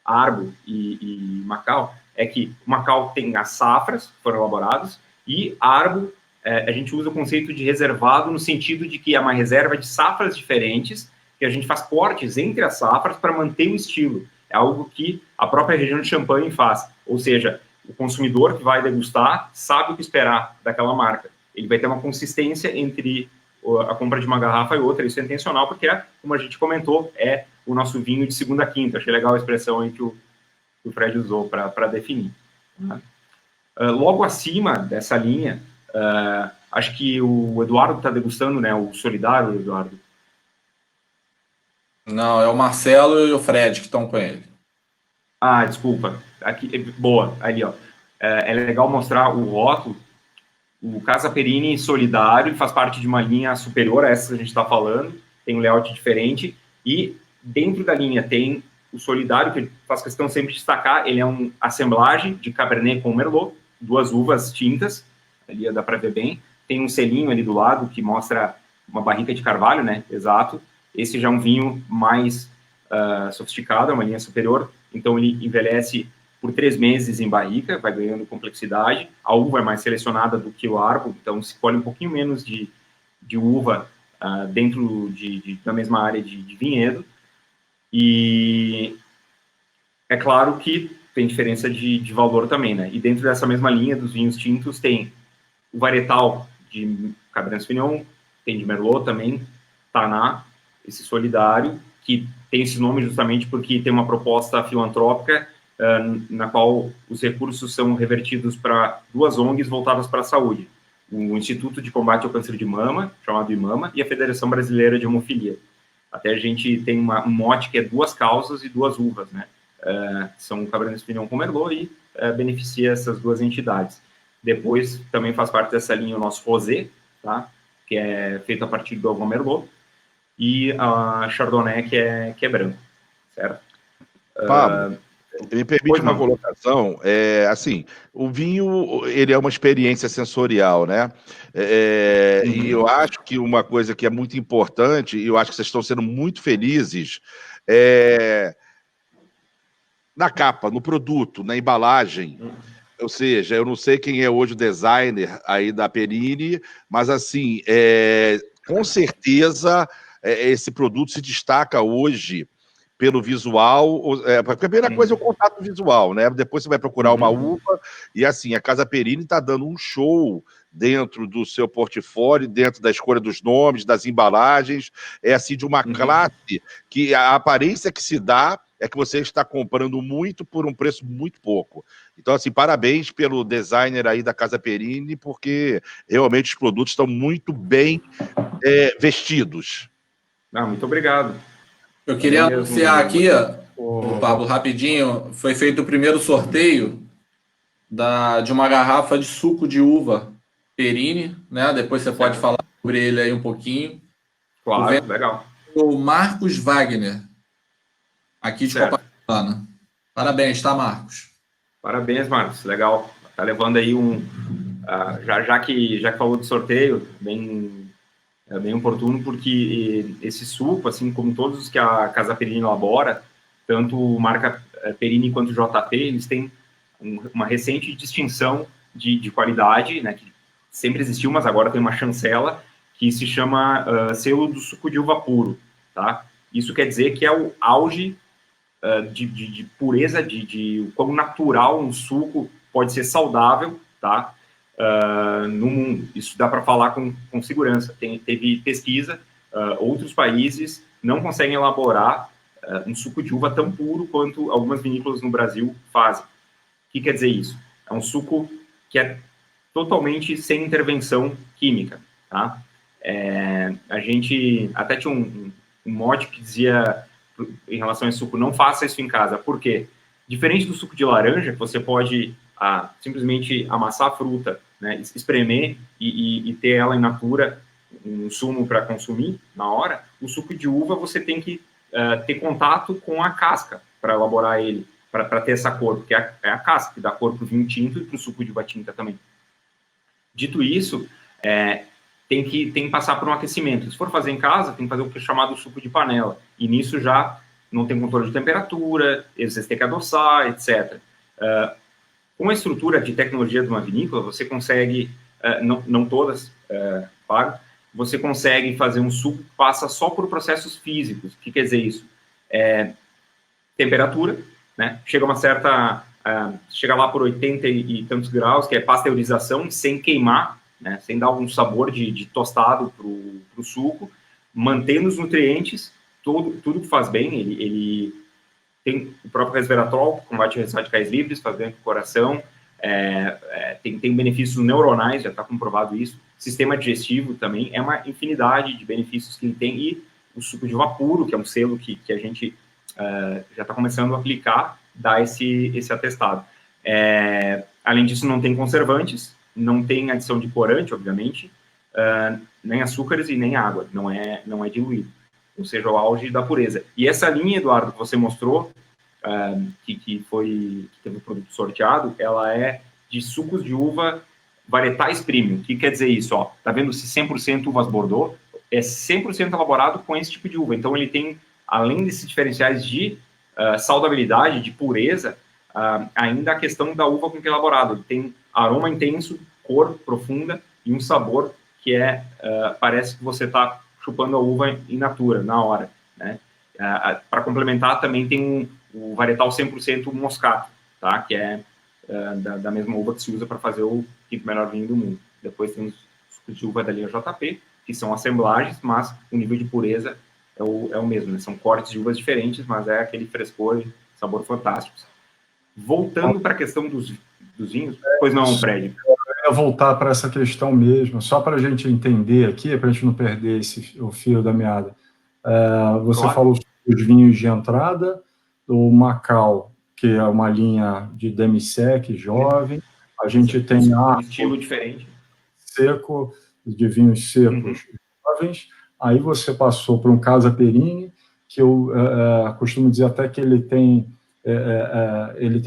Arbo e Macau, é que o Macau tem as safras que foram elaboradas, e Arbo, a gente usa o conceito de reservado no sentido de que é uma reserva de safras diferentes, que a gente faz cortes entre as safras para manter o estilo. É algo que a própria região de Champagne faz. Ou seja, o consumidor que vai degustar sabe o que esperar daquela marca. Ele vai ter uma consistência entre a compra de uma garrafa e outra. Isso é intencional, porque, como a gente comentou, é o nosso vinho de segunda a quinta. Achei legal a expressão aí que o Fred usou para definir. Logo acima dessa linha, acho que o Eduardo está degustando, né? O Solidário, Eduardo. Não, é o Marcelo e o Fred que estão com ele. Ah, desculpa. Aqui, boa, ali, ó. É legal mostrar o rótulo. O Casaperini Solidário, ele faz parte de uma linha superior a essa que a gente está falando. tem um layout diferente, e dentro da linha tem o solidário, que faz questão sempre de destacar, ele é uma assemblagem de Cabernet com Merlot, 2 uvas tintas, ali dá para ver bem, tem um selinho ali do lado que mostra uma barrica de carvalho, né, exato. Esse já é um vinho mais sofisticado, é uma linha superior, então ele envelhece por 3 meses em barrica, vai ganhando complexidade, a uva é mais selecionada do que o árbol, então se colhe um pouquinho menos de uva dentro da mesma área de vinhedo, e é claro que tem diferença de valor também, né? E dentro dessa mesma linha dos vinhos tintos tem o varietal de Cabernet Sauvignon, tem de Merlot também, Taná, esse solidário, que tem esse nome justamente porque tem uma proposta filantrópica na qual os recursos são revertidos para 2 ONGs voltadas para a saúde. O Instituto de Combate ao Câncer de Mama, chamado IMAMA, e a Federação Brasileira de Hemofilia. Até a gente tem um mote que é 2 causas e 2 uvas, né? São Cabernet Sauvignon com Merlot e beneficia essas 2 entidades. Depois, também faz parte dessa linha o nosso Rosé, tá? Que é feito a partir do Algon Merlot, e a Chardonnay, que é branco, certo? Pablo, me permite uma colocação, assim, o vinho, ele é uma experiência sensorial, né? E eu acho que uma coisa que é muito importante, e eu acho que vocês estão sendo muito felizes, na capa, no produto, na embalagem. Ou seja, eu não sei quem é hoje o designer aí da Perini, mas assim, com certeza esse produto se destaca hoje pelo visual. A primeira coisa é o contato visual, né? Depois você vai procurar uma uva, e assim, a Casa Perini está dando um show dentro do seu portfólio, dentro da escolha dos nomes, das embalagens, assim, de uma classe que a aparência que se dá é que você está comprando muito por um preço muito pouco. Então, assim, parabéns pelo designer aí da Casa Perini, porque realmente os produtos estão muito bem vestidos. Muito obrigado. Eu queria anunciar aqui, Pablo, rapidinho, foi feito o primeiro sorteio de uma garrafa de suco de uva Perini, né? Depois você pode falar sobre ele aí um pouquinho. Claro, legal. O Marcos Wagner, aqui de Copacabana. Parabéns, tá, Marcos? Parabéns, Marcos. Legal. Tá levando aí já que falou do sorteio, é bem oportuno, porque esse suco, assim como todos os que a Casa Perini elabora, tanto marca Perini quanto JP, eles têm uma recente distinção de qualidade, né, que sempre existiu, mas agora tem uma chancela, que se chama selo do suco de uva puro, tá? Isso quer dizer que é o auge de pureza, de quão natural um suco pode ser saudável, tá? No mundo. Isso dá para falar com segurança. Teve pesquisa, outros países não conseguem elaborar um suco de uva tão puro quanto algumas vinícolas no Brasil fazem. O que quer dizer isso? É um suco que é totalmente sem intervenção química, tá? A gente até tinha um mote que dizia, em relação a esse suco, não faça isso em casa. Por quê? Diferente do suco de laranja, que você pode simplesmente amassar a fruta, né, espremer e ter ela in natura, um sumo para consumir na hora, o suco de uva você tem que ter contato com a casca para elaborar ele, para ter essa cor, porque é a casca que dá cor para o vinho tinto e para o suco de uva tinta também. Dito isso, tem que passar por um aquecimento. Se for fazer em casa, tem que fazer o que é chamado suco de panela, e nisso já não tem controle de temperatura, vocês têm que adoçar, etc. Com a estrutura de tecnologia de uma vinícola, você consegue, não todas, claro, você consegue fazer um suco que passa só por processos físicos. O que quer dizer isso? Temperatura, né? Chega lá por 80 e tantos graus, que é pasteurização, sem queimar, né? Sem dar algum sabor de tostado para o suco, mantendo os nutrientes, tudo que faz bem. Ele tem o próprio resveratrol, que combate radicais livres, faz bem para o coração, tem benefícios neuronais, já está comprovado isso, sistema digestivo também, é uma infinidade de benefícios que ele tem, e o suco de uva puro, que é um selo que a gente já está começando a aplicar, dá esse atestado. Além disso, não tem conservantes, não tem adição de corante, obviamente, nem açúcares e nem água, não é diluído. ou seja, o auge da pureza. E essa linha, Eduardo, que você mostrou, que teve o produto sorteado, ela é de sucos de uva varietais premium. O que quer dizer isso? Ó, tá vendo se 100% uvas Bordeaux? É 100% elaborado com esse tipo de uva. Então, ele tem, além desses diferenciais de saudabilidade, de pureza, ainda a questão da uva com que é elaborado. Ele tem aroma intenso, cor profunda e um sabor que parece que você está chupando a uva in natura, na hora, né? Para complementar, também tem o varietal 100% moscato, tá? Que é da mesma uva que se usa para fazer o quinto melhor vinho do mundo. Depois tem os sucos de uva da linha JP, que são assemblagens, mas o nível de pureza é o mesmo, né? São cortes de uvas diferentes, mas é aquele frescor e sabor fantástico. Voltando para a questão dos vinhos, pois não, Fred? Eu ia voltar para essa questão mesmo, só para a gente entender aqui, para a gente não perder o fio da meada. Você falou sobre os vinhos de entrada, o Macau, que é uma linha de demi-sec jovem, a gente tem um estilo diferente, seco, de vinhos secos jovens, aí você passou para um Casa Perini, que eu costumo dizer até que ele tem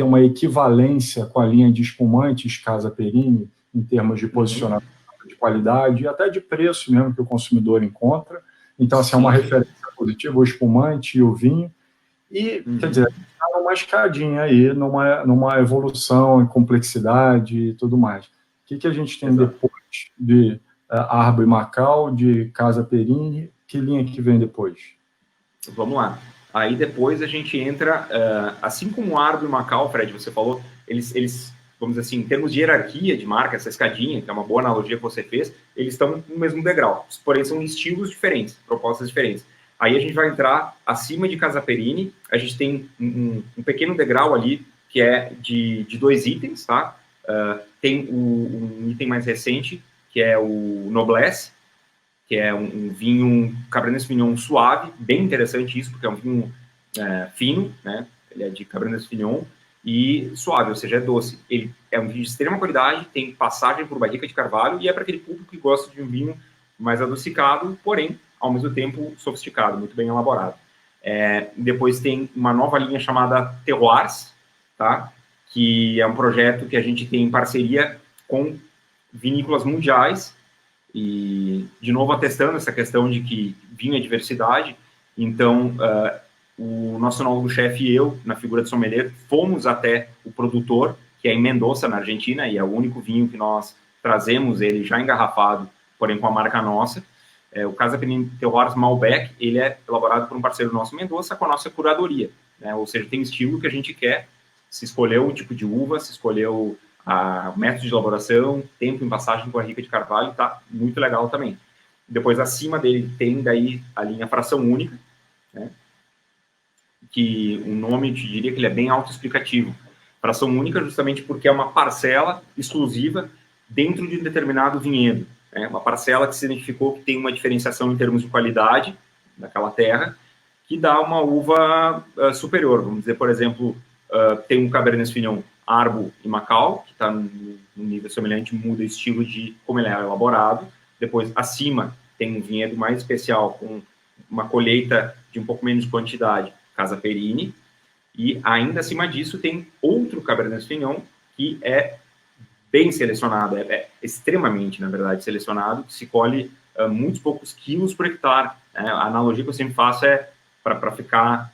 uma equivalência com a linha de espumantes Casa Perini, em termos de posicionamento, de qualidade e até de preço mesmo que o consumidor encontra. Então, assim, é uma referência positiva, o espumante e o vinho. E, quer dizer, está numa escadinha aí, numa evolução em complexidade e tudo mais. O que a gente tem depois de Arbo e Macau, de Casa Perini? Que linha que vem depois? Vamos lá. Aí depois a gente entra, assim como Arbo e Macau, Fred, você falou, eles, vamos dizer assim, em termos de hierarquia de marca, essa escadinha, que é uma boa analogia que você fez, eles estão no mesmo degrau, porém são estilos diferentes, propostas diferentes. Aí a gente vai entrar acima de Casa Perini, a gente tem um pequeno degrau ali, que é de 2 itens, tá? Tem um item mais recente, que é o Noblesse, que é um vinho Cabernet Sauvignon suave, bem interessante isso, porque é um vinho fino, né? Ele é de Cabernet Sauvignon e suave, ou seja, é doce. Ele é um vinho de extrema qualidade, tem passagem por barrica de carvalho e é para aquele público que gosta de um vinho mais adocicado, porém, ao mesmo tempo, sofisticado, muito bem elaborado. Depois tem uma nova linha chamada Terroirs, tá? Que é um projeto que a gente tem em parceria com vinícolas mundiais e, de novo, atestando essa questão de que vinho é diversidade. Então, o nosso enólogo-chefe e eu, na figura de sommelier, fomos até o produtor, que é em Mendoza, na Argentina, e é o único vinho que nós trazemos, ele já engarrafado, porém com a marca nossa. O Casa Perini Terroirs Malbec, ele é elaborado por um parceiro nosso em Mendoza com a nossa curadoria, né? Ou seja, tem estilo que a gente quer, se escolheu o tipo de uva, se escolheu o método de elaboração, tempo em passagem com a barrica de carvalho, tá muito legal também. Depois, acima dele, tem daí a linha Fração Única, né? Que o nome, eu te diria que ele é bem autoexplicativo. Fração Única justamente porque é uma parcela exclusiva dentro de um determinado vinhedo. Uma parcela que se identificou que tem uma diferenciação em termos de qualidade daquela terra, que dá uma uva superior. Vamos dizer, por exemplo, tem um Cabernet Sauvignon Arbo e Macau, que está no nível semelhante, muda o estilo de como ele é elaborado. Depois, acima, tem um vinhedo mais especial, com uma colheita de um pouco menos de quantidade, Casa Perini. E ainda acima disso, tem outro Cabernet Sauvignon, que é bem selecionado, é extremamente, na verdade, selecionado, que se colhe muitos poucos quilos por hectare. A analogia que eu sempre faço é, para ficar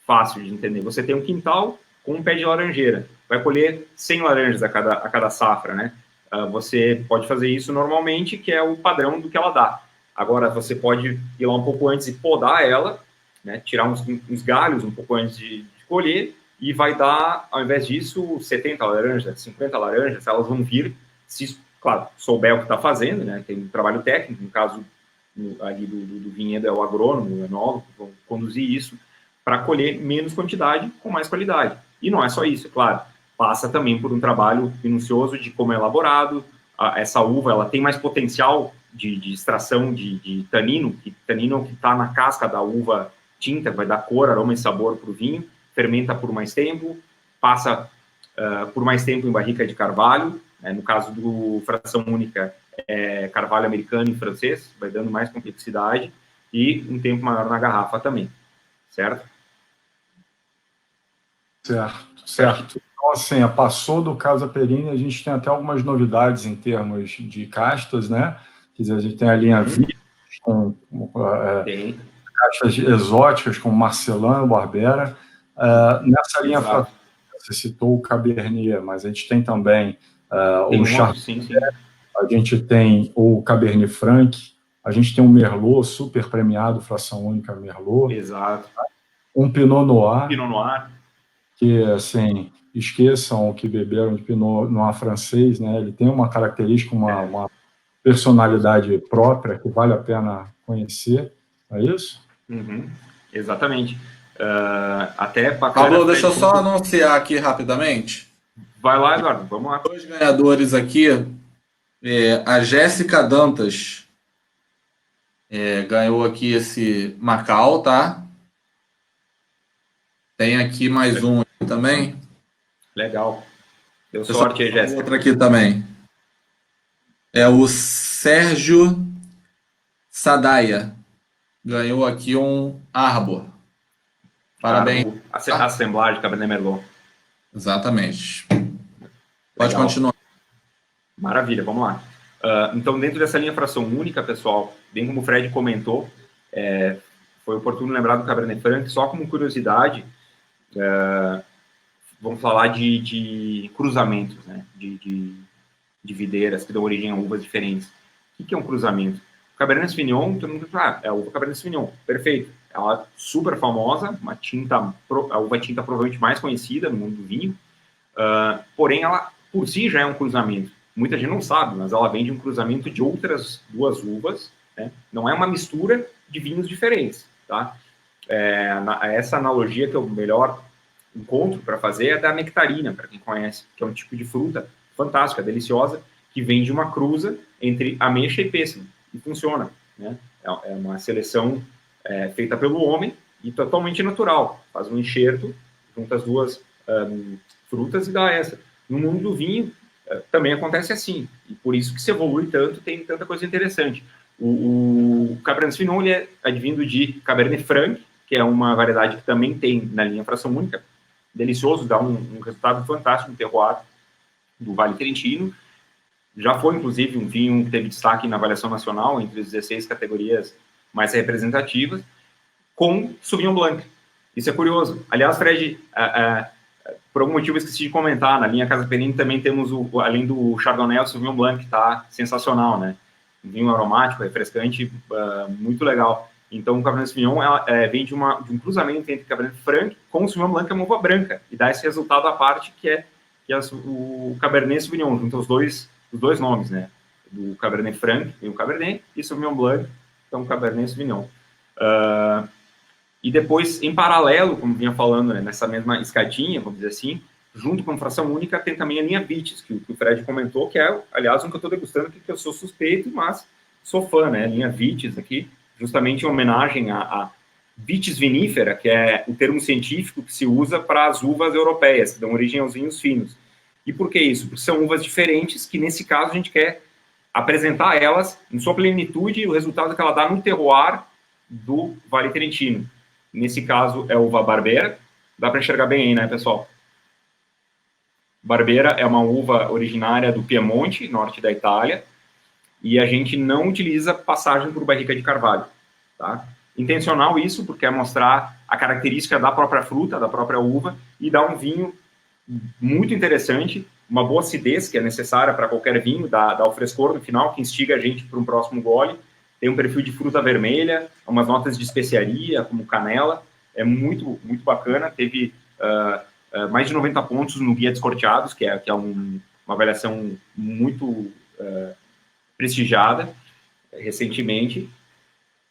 fácil de entender, você tem um quintal com um pé de laranjeira, vai colher 100 laranjas a cada safra, né? Você pode fazer isso normalmente, que é o padrão do que ela dá. Agora, você pode ir lá um pouco antes e podar ela, né? Tirar uns galhos um pouco antes de colher, e vai dar, ao invés disso, 70 laranjas, 50 laranjas, elas vão vir, se, claro, souber o que está fazendo, né? Tem um trabalho técnico, no caso ali do vinhedo é o agrônomo, o enólogo, que vão conduzir isso para colher menos quantidade com mais qualidade. E não é só isso, claro, passa também por um trabalho minucioso de como é elaborado. Essa uva, ela tem mais potencial de extração de tanino, que tanino é o que está na casca da uva tinta, vai dar cor, aroma e sabor para o vinho, fermenta por mais tempo, passa por mais tempo em barrica de carvalho, no caso do Fração Única, carvalho americano e francês, vai dando mais complexidade, e um tempo maior na garrafa também, certo? Certo. Então, assim, passou do Casa Perini, a gente tem até algumas novidades em termos de castas, né? Quer dizer, a gente tem a linha Vitis, com castas exóticas, como Marcelano, Barbera. Nessa linha, você citou o Cabernet, mas a gente tem também o Chardonnay, a gente tem o Cabernet Franc, a gente tem um Merlot super premiado, fração única Merlot. Exato. Um Pinot Noir. Pinot Noir. Que, assim, esqueçam o que beberam de Pinot Noir francês, né? Ele tem uma característica, uma personalidade própria que vale a pena conhecer, é isso? Uhum. Exatamente. Até Pablo, deixa eu só anunciar aqui rapidamente. Vai lá, Eduardo, vamos lá. 2 ganhadores aqui. A Jéssica Dantas ganhou aqui esse Macau, tá? Tem aqui mais um aqui também. Legal. Deu sorte aí, Jéssica. Outra aqui também. É o Sérgio Sadaia. Ganhou aqui um Arbor. Parabéns. Assemblagem Cabernet Merlot. Exatamente. Pode continuar. Maravilha, vamos lá. Então, dentro dessa linha fração única, pessoal, bem como o Fred comentou, foi oportuno lembrar do Cabernet Franc. Só como curiosidade, vamos falar de cruzamentos, né? De videiras que dão origem a uvas diferentes. O que é um cruzamento? O Cabernet Sauvignon, todo mundo fala, é a uva Cabernet Sauvignon, perfeito. Ela é super famosa, a uva tinta provavelmente mais conhecida no mundo do vinho, porém ela por si já é um cruzamento. Muita gente não sabe, mas ela vem de um cruzamento de outras 2 uvas, né? Não é uma mistura de vinhos diferentes, tá? Essa analogia que eu melhor encontro para fazer é da nectarina, para quem conhece, que é um tipo de fruta fantástica, deliciosa, que vem de uma cruza entre ameixa e pêssego, e funciona, né? É uma seleção feita pelo homem e totalmente natural. Faz um enxerto, junta as 2 frutas e dá essa. No mundo do vinho, também acontece assim, e por isso que se evolui tanto, tem tanta coisa interessante. O Cabernet Sauvignon, ele é advindo de Cabernet Franc, que é uma variedade que também tem na linha fração única, delicioso, dá um resultado fantástico no terroir do Vale Trentino. Já foi, inclusive, um vinho que teve destaque na avaliação nacional, entre as 16 categorias mais representativas, com Sauvignon Blanc. Isso é curioso. Aliás, Fred, por algum motivo eu esqueci de comentar, na linha Casa Perini também temos, além do Chardonnay, o Sauvignon Blanc, que está sensacional, né? Um vinho aromático, refrescante, muito legal. Então, o Cabernet Sauvignon vem de um cruzamento entre Cabernet Franc com o Sauvignon Blanc, que é uma uva branca, e dá esse resultado à parte, que é o Cabernet Sauvignon, junto os dois nomes, né? Do Cabernet Franc, tem o Cabernet, e Sauvignon Blanc, então Cabernet Sauvignon. E depois, em paralelo, como vinha falando, né, nessa mesma escadinha, vamos dizer assim, junto com a fração única, tem também a linha Vitis, que o Fred comentou, que é, aliás, um que eu estou degustando, que eu sou suspeito, mas sou fã, né? Linha Vitis aqui, justamente em homenagem a Vitis vinifera, que é o termo científico que se usa para as uvas europeias, que dão origem aos vinhos finos. E por que isso? Porque são uvas diferentes, que nesse caso a gente quer apresentar elas em sua plenitude e o resultado que ela dá no terroir do Vale Trentino. Nesse caso é uva Barbera, dá para enxergar bem aí, né, pessoal? Barbera é uma uva originária do Piemonte, norte da Itália, e a gente não utiliza passagem por barrica de carvalho, tá? Intencional isso, porque é mostrar a característica da própria fruta, da própria uva, e dá um vinho muito interessante, uma boa acidez, que é necessária para qualquer vinho, dá o frescor no final, que instiga a gente para um próximo gole. Tem um perfil de fruta vermelha, umas notas de especiaria, como canela, é muito, muito bacana. Teve mais de 90 pontos no Guia Descorteados, que é uma avaliação muito prestigiada recentemente.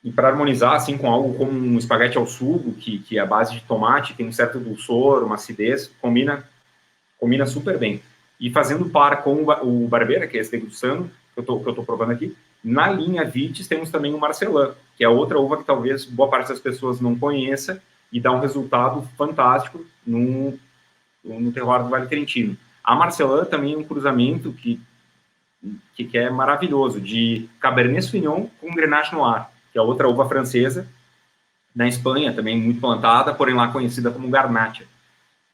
E para harmonizar assim com algo como um espaguete ao sugo, que é a base de tomate, tem um certo dulçor, uma acidez, combina super bem. E fazendo par com o Barbera, que é esse degustando, que eu tô provando aqui, na linha Vitis temos também o Marcelin, que é outra uva que talvez boa parte das pessoas não conheça e dá um resultado fantástico no terroir do Vale Trentino. A Marcelin também é um cruzamento que é maravilhoso, de Cabernet Sauvignon com Grenache Noir, que é outra uva francesa, na Espanha, também muito plantada, porém lá conhecida como Garnacha,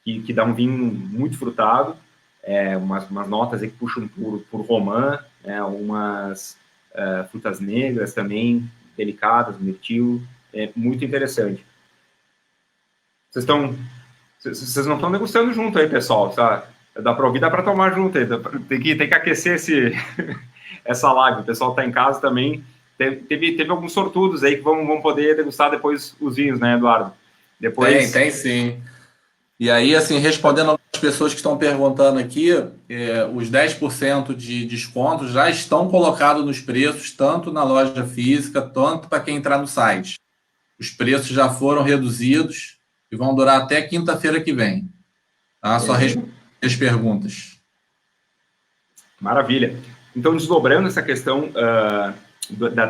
que dá um vinho muito frutado, umas notas aí que puxam por romã, umas frutas negras também, delicadas, mirtilo, muito interessante. Vocês não estão degustando junto aí, pessoal, sabe? Dá para ouvir, dá para tomar junto aí, tem que aquecer essa live, o pessoal está em casa também. Teve alguns sortudos aí que vão poder degustar depois os vinhos, né, Eduardo? Depois... Tem sim. E aí, assim, respondendo às pessoas que estão perguntando aqui, os 10% de desconto já estão colocados nos preços, tanto na loja física, tanto para quem entrar no site. Os preços já foram reduzidos e vão durar até quinta-feira que vem. Tá? Só responder as perguntas. Maravilha. Então, desdobrando essa questão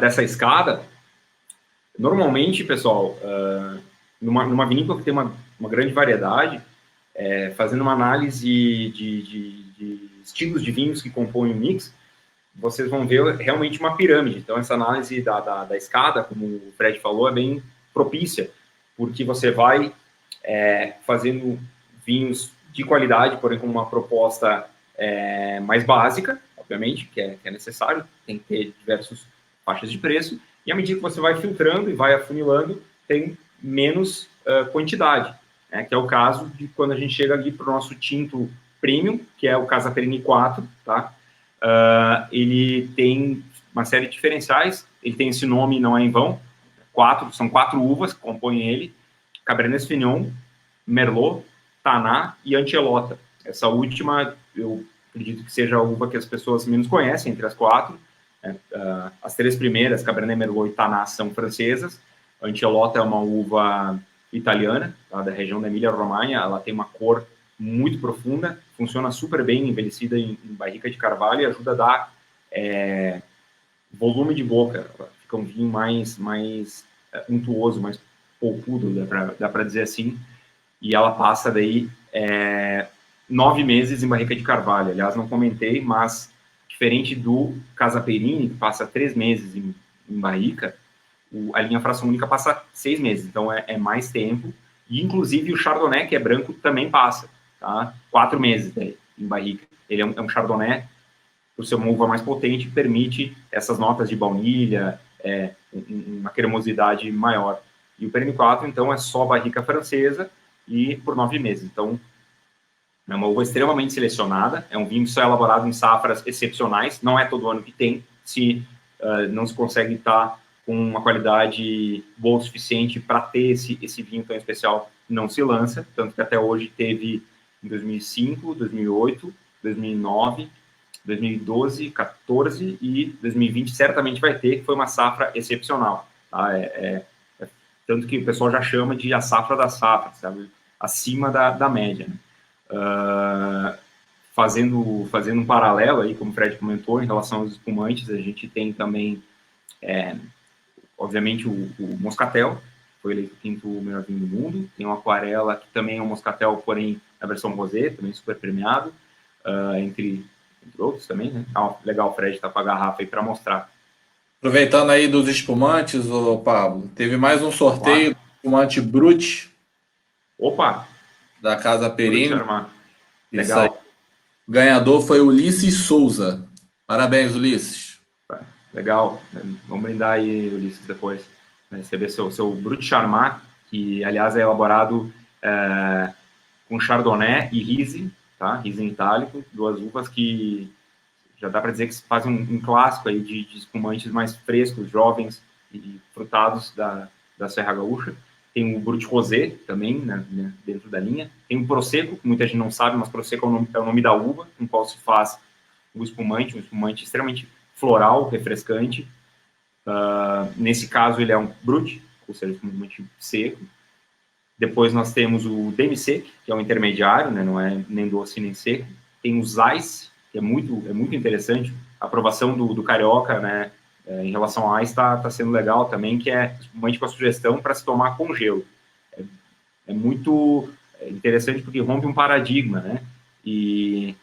dessa escada, normalmente, pessoal, numa vinícola que tem uma grande variedade, fazendo uma análise de estilos de vinhos que compõem o mix, vocês vão ver realmente uma pirâmide. Então, essa análise da escada, como o Fred falou, é bem propícia, porque você vai fazendo vinhos de qualidade, porém com uma proposta mais básica, obviamente, que é necessário, tem que ter diversas faixas de preço, e à medida que você vai filtrando e vai afunilando, tem menos quantidade, que é o caso de quando a gente chega ali para o nosso tinto premium, que é o Casa Perini 4, tá? Ele tem uma série de diferenciais, ele tem esse nome, não é em vão, são 4 uvas que compõem ele: Cabernet Sauvignon, Merlot, Taná e Antelota. Essa última, eu acredito que seja a uva que as pessoas menos conhecem entre as 4. As 3 primeiras, Cabernet, Merlot e Taná, são francesas. A Antelota é uma uva italiana, tá, da região da Emília-Romanha. Ela tem uma cor muito profunda, funciona super bem envelhecida em barrica de carvalho e ajuda a dar volume de boca. Fica um vinho mais untuoso, mais polpudo, dá para dizer assim. E ela passa daí 9 meses em barrica de carvalho. Aliás, não comentei, mas diferente do Casa Perini, que passa 3 meses em barrica, a linha fração única passa 6 meses, então é mais tempo. E, inclusive, o Chardonnay, que é branco, também passa, tá? 4 meses daí, em barrica. Ele é um Chardonnay, por ser uma uva mais potente, permite essas notas de baunilha, uma cremosidade maior. E o Perini 4, então, é só barrica francesa e por 9 meses. Então, é uma uva extremamente selecionada, é um vinho só elaborado em safras excepcionais, não é todo ano que tem, se não se consegue estar com uma qualidade boa o suficiente para ter esse vinho tão especial, não se lança, tanto que até hoje teve em 2005, 2008, 2009, 2012, 14 e 2020 certamente vai ter, que foi uma safra excepcional. Tá? Tanto que o pessoal já chama de a safra da safra, sabe? Acima da média. Né? Fazendo um paralelo aí, como o Fred comentou, em relação aos espumantes, a gente tem também, obviamente, o Moscatel, foi eleito o 5º melhor vinho do mundo, tem o Aquarela, que também é um Moscatel, porém, na versão rosé, também super premiado, entre outros também, né? Legal, o Fred tá com a garrafa aí para mostrar. Aproveitando aí dos espumantes, Pablo, teve mais um sorteio do espumante Brut. Opa! Da Casa Perini. Legal. Aí. O ganhador foi Ulisses Souza. Parabéns, Ulisses. Legal. Vamos brindar aí, Ulisses, depois. Receber seu Brut Charmat, que, aliás, é elaborado com Chardonnay e Riesling, tá? Riesling itálico, 2 uvas que já dá para dizer que fazem um clássico aí de espumantes mais frescos, jovens e frutados da Serra Gaúcha. Tem o Brut Rosé também, né, dentro da linha. Tem o Prosecco, que muita gente não sabe, mas Prosecco é o nome da uva com qual se faz o espumante, um espumante extremamente floral, refrescante. Nesse caso, ele é um Brut, ou seja, um espumante seco. Depois nós temos o Demi-Sec, que é um intermediário, né, não é nem doce nem seco. Tem o Zeiss, que é muito interessante. A aprovação do Carioca, né, em relação ao Ice está sendo legal também, que é espumante com a sugestão para se tomar com gelo. É muito interessante porque rompe um paradigma, né? E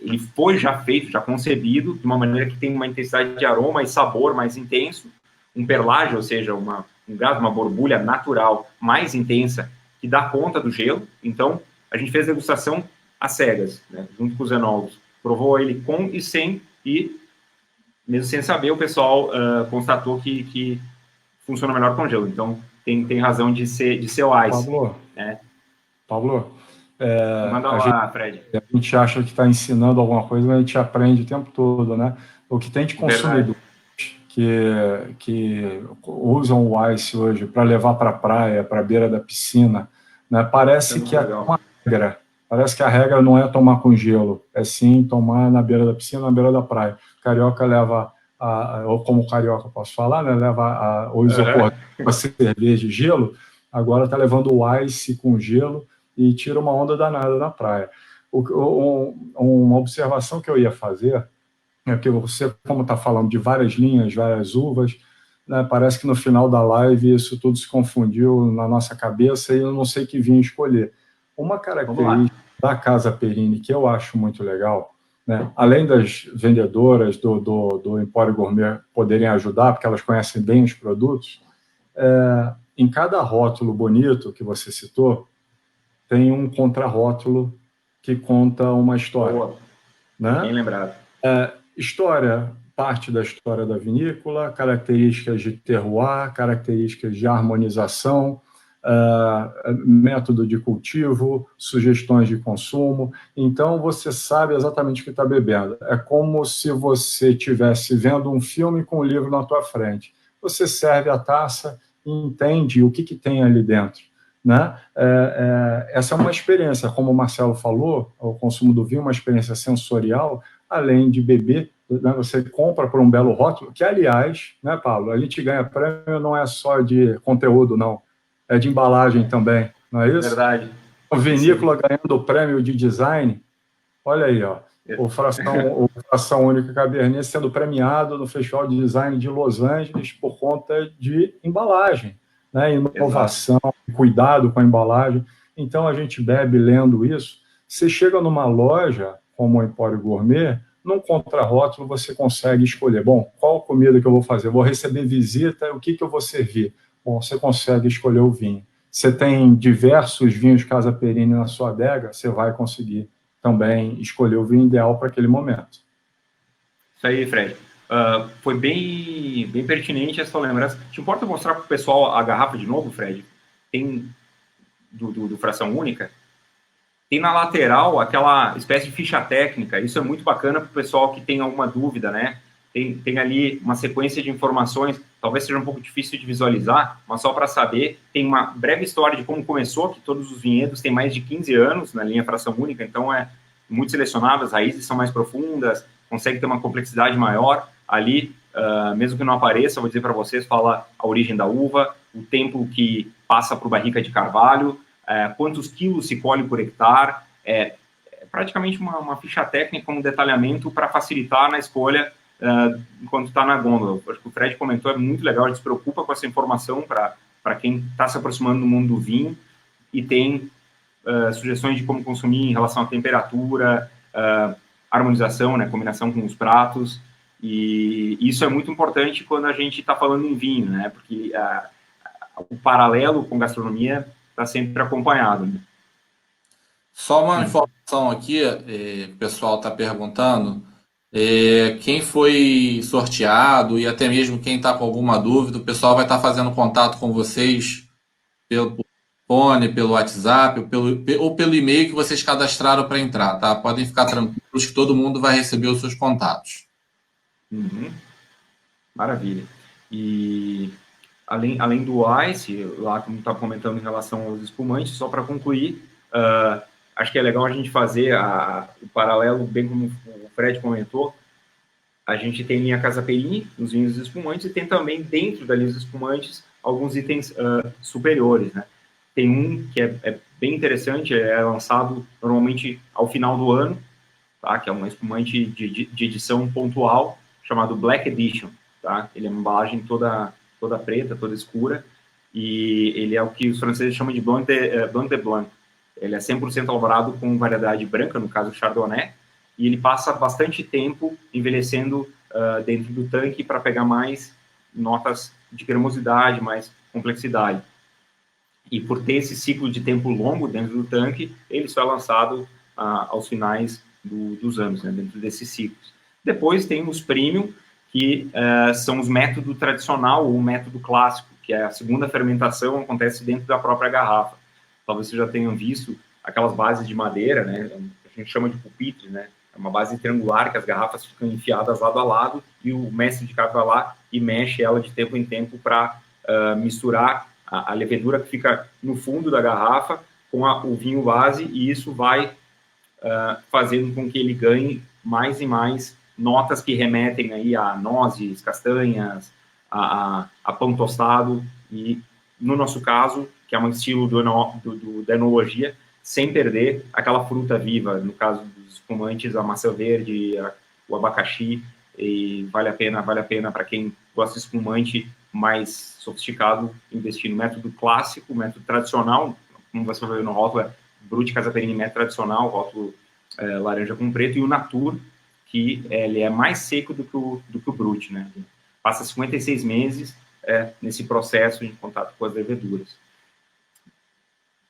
ele foi já feito, já concebido de uma maneira que tem uma intensidade de aroma e sabor mais intenso, um perlage, ou seja, um gás, uma borbulha natural mais intensa que dá conta do gelo. Então, a gente fez degustação às cegas, né, junto com os enólogos. Provou ele com e sem, e mesmo sem saber, o pessoal constatou que funciona melhor com gelo. Então, tem razão de ser o ice. Pablo, manda lá, Fred. A gente acha que está ensinando alguma coisa, mas a gente aprende o tempo todo, né? O que tem de consumidores que usam o ice hoje para levar para a praia, para a beira da piscina, né? Parece que é uma regra. Parece que a regra não é tomar com gelo, é sim tomar na beira da piscina, na beira da praia. Carioca leva, ou como carioca posso falar, né? Leva o isopor com cerveja e gelo, agora está levando o ice com gelo e tira uma onda danada na praia. Uma observação que eu ia fazer é que você, como está falando de várias linhas, várias uvas, né, parece que no final da live isso tudo se confundiu na nossa cabeça e eu não sei que vinho escolher. Uma característica da Casa Perini que eu acho muito legal, né, além das vendedoras do Empório Gourmet poderem ajudar, porque elas conhecem bem os produtos, em cada rótulo bonito que você citou, tem um contrarótulo que conta uma história. Boa. Né? Bem lembrado. História, parte da história da vinícola, características de terroir, características de harmonização, método de cultivo, sugestões de consumo. Então, você sabe exatamente o que está bebendo. É como se você estivesse vendo um filme com um livro na tua frente. Você serve a taça e entende o que tem ali dentro. Né? Essa é uma experiência, como o Marcelo falou, o consumo do vinho é uma experiência sensorial, além de beber, né? Você compra por um belo rótulo, que, aliás, né, Pablo, a gente ganha prêmio não é só de conteúdo, não, é de embalagem também, não é isso? Verdade. O vinícola ganhando o prêmio de design, olha aí, ó, o Fração Única Cabernet sendo premiado no Festival de Design de Los Angeles por conta de embalagem, né? Inovação, cuidado com a embalagem. Então, a gente bebe lendo isso. Você chega numa loja, como o Empório Gourmet, num contrarótulo você consegue escolher, bom, qual comida que eu vou fazer? Vou receber visita, o que eu vou servir? Bom, você consegue escolher o vinho. Você tem diversos vinhos Casa Perini na sua adega, você vai conseguir também escolher o vinho ideal para aquele momento. Isso aí, Fred. Foi bem pertinente essa lembrança. Te importa mostrar para o pessoal a garrafa de novo, Fred? Tem do Fração Única. Tem na lateral aquela espécie de ficha técnica. Isso é muito bacana para o pessoal que tem alguma dúvida, né? Tem ali uma sequência de informações, talvez seja um pouco difícil de visualizar, mas só para saber, tem uma breve história de como começou, que todos os vinhedos têm mais de 15 anos na linha Fração Única, então é muito selecionado, as raízes são mais profundas, consegue ter uma complexidade maior. Ali, mesmo que não apareça, vou dizer para vocês, fala a origem da uva, o tempo que passa para o barrica de carvalho, quantos quilos se colhe por hectare, praticamente uma ficha técnica, um detalhamento para facilitar na escolha enquanto está na gôndola. Acho que o Fred comentou, é muito legal, a gente se preocupa com essa informação para quem está se aproximando do mundo do vinho e tem sugestões de como consumir em relação à temperatura, harmonização, né, combinação com os pratos, e isso é muito importante quando a gente está falando em vinho, né, porque o paralelo com gastronomia está sempre acompanhado. Né? Só uma informação aqui, o pessoal está perguntando, quem foi sorteado e até mesmo quem está com alguma dúvida, o pessoal vai estar fazendo contato com vocês pelo telefone, pelo WhatsApp ou pelo e-mail que vocês cadastraram para entrar, tá? Podem ficar tranquilos que todo mundo vai receber os seus contatos. Uhum. Maravilha. E além do Ice, lá como está comentando em relação aos espumantes, só para concluir, acho que é legal a gente fazer o paralelo, bem como o Fred comentou, a gente tem linha Casa Perini, os vinhos espumantes, e tem também dentro da linha dos espumantes alguns itens superiores, né? Tem um que é bem interessante, é lançado normalmente ao final do ano, tá? Que é um espumante de edição pontual, chamado Black Edition, tá? Ele é uma embalagem toda preta, toda escura, e ele é o que os franceses chamam de Blanc de Blanc. Ele é 100% elaborado com variedade branca, no caso Chardonnay, e ele passa bastante tempo envelhecendo dentro do tanque para pegar mais notas de cremosidade, mais complexidade. E por ter esse ciclo de tempo longo dentro do tanque, ele só é lançado aos finais dos anos, né, dentro desses ciclos. Depois tem os premium, que são os métodos tradicional ou o método clássico, que é a segunda fermentação acontece dentro da própria garrafa. Talvez vocês já tenham visto aquelas bases de madeira, né, a gente chama de pupitre, né, é uma base triangular que as garrafas ficam enfiadas lado a lado e o mestre de casa vai lá e mexe ela de tempo em tempo para misturar a levedura que fica no fundo da garrafa com o vinho base, e isso vai fazendo com que ele ganhe mais e mais notas que remetem aí a nozes, castanhas, a pão tostado, e no nosso caso, que é um estilo da enologia, sem perder aquela fruta viva, no caso dos espumantes, a maçã verde, o abacaxi, e vale a pena para quem gosta de espumante mais sofisticado, investir no método clássico, método tradicional, como você vai ver no rótulo, é Brut Casa Perini método tradicional, rótulo laranja com preto, e o Natur, que ele é mais seco do que o Brut, né? Passa 56 meses nesse processo em contato com as leveduras.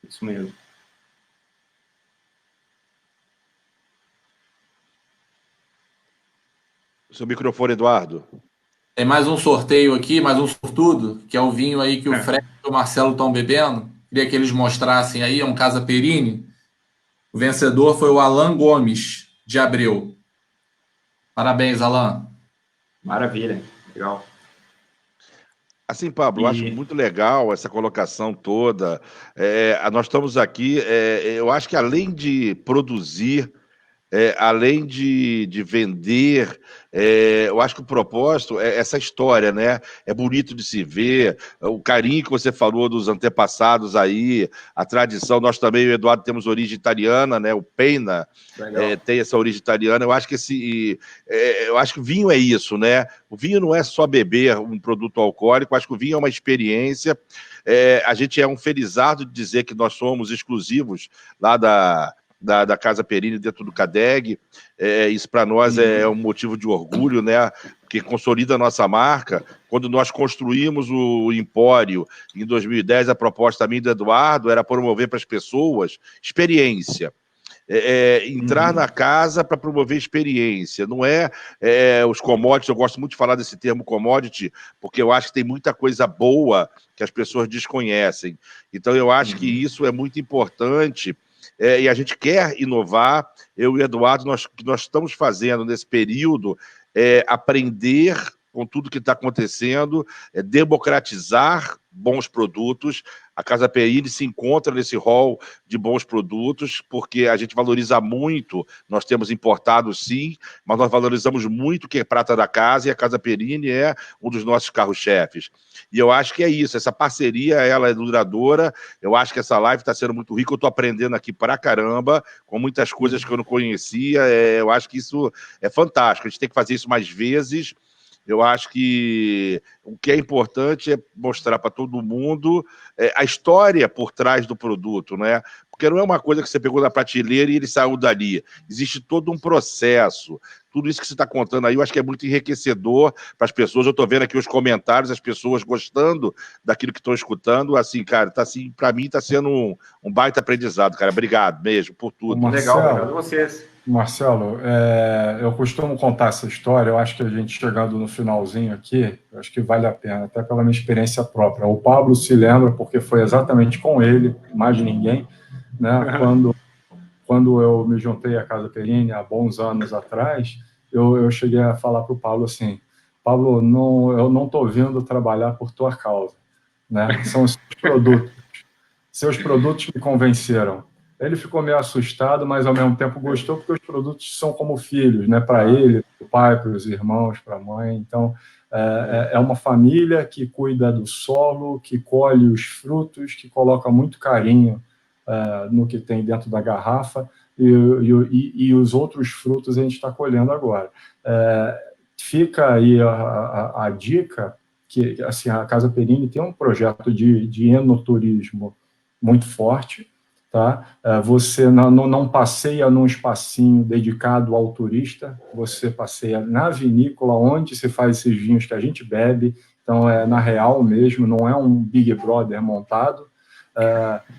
Isso mesmo. Seu microfone, Eduardo. Tem mais um sorteio aqui, mais um sortudo, que é o vinho aí que o Fred e o Marcelo estão bebendo. Queria que eles mostrassem aí, é um Casa Perini. O vencedor foi o Alan Gomes, de Abreu. Parabéns, Alan. Maravilha, legal. Assim, Pablo, eu acho muito legal essa colocação toda. Nós estamos aqui, eu acho que além de produzir, além de vender, eu acho que o propósito é essa história, né? É bonito de se ver, o carinho que você falou dos antepassados aí, a tradição. Nós também, o Eduardo, temos origem italiana, né? O Peina tem essa origem italiana. Eu acho que eu acho que o vinho é isso, né? O vinho não é só beber um produto alcoólico, eu acho que o vinho é uma experiência. A gente é um felizardo de dizer que nós somos exclusivos lá da Casa Perini dentro do CADEG. Isso para nós é um motivo de orgulho, né? Que consolida a nossa marca. Quando nós construímos o Empório em 2010, a proposta minha e do Eduardo era promover para as pessoas experiência. Entrar na casa para promover experiência, não os commodities. Eu gosto muito de falar desse termo commodity, porque eu acho que tem muita coisa boa que as pessoas desconhecem. Então eu acho que isso é muito importante. E a gente quer inovar. Eu e o Eduardo, nós estamos fazendo nesse período aprender com tudo que está acontecendo, democratizar bons produtos. A Casa Perini se encontra nesse hall de bons produtos, porque a gente valoriza muito. Nós temos importado, sim, mas nós valorizamos muito o que é prata da casa, e a Casa Perini é um dos nossos carro-chefes. E eu acho que é isso, essa parceria, ela é duradoura. Eu acho que essa live está sendo muito rica, eu estou aprendendo aqui pra caramba, com muitas coisas que eu não conhecia. Eu acho que isso é fantástico, a gente tem que fazer isso mais vezes. Eu acho que o que é importante é mostrar para todo mundo a história por trás do produto, né? Porque não é uma coisa que você pegou na prateleira e ele saiu dali. Existe todo um processo. Tudo isso que você está contando aí, eu acho que é muito enriquecedor para as pessoas. Eu estou vendo aqui os comentários, as pessoas gostando daquilo que estão escutando. Assim, cara, tá assim, para mim está sendo um baita aprendizado, cara. Obrigado mesmo por tudo. Marcelo, legal, obrigado a vocês. Marcelo, eu costumo contar essa história. Eu acho que a gente chegando no finalzinho aqui, eu acho que vale a pena, até pela minha experiência própria. O Pablo se lembra, porque foi exatamente com ele, mais de ninguém, né? Quando eu me juntei à Casa Perini há bons anos atrás, eu cheguei a falar para o Pablo assim: Pablo, eu não estou vindo trabalhar por tua causa, né? São os seus produtos me convenceram. Ele ficou meio assustado, mas ao mesmo tempo gostou, porque os produtos são como filhos, né? Para ele, para o pai, para os irmãos, para a mãe. Então, é uma família que cuida do solo, que colhe os frutos, que coloca muito carinho no que tem dentro da garrafa, e os outros frutos a gente está colhendo agora. Fica aí a dica que assim, a Casa Perini tem um projeto de enoturismo muito forte. Tá? Você não passeia num espacinho dedicado ao turista, você passeia na vinícola, onde se faz esses vinhos que a gente bebe, Então, é na real mesmo, não é um Big Brother montado.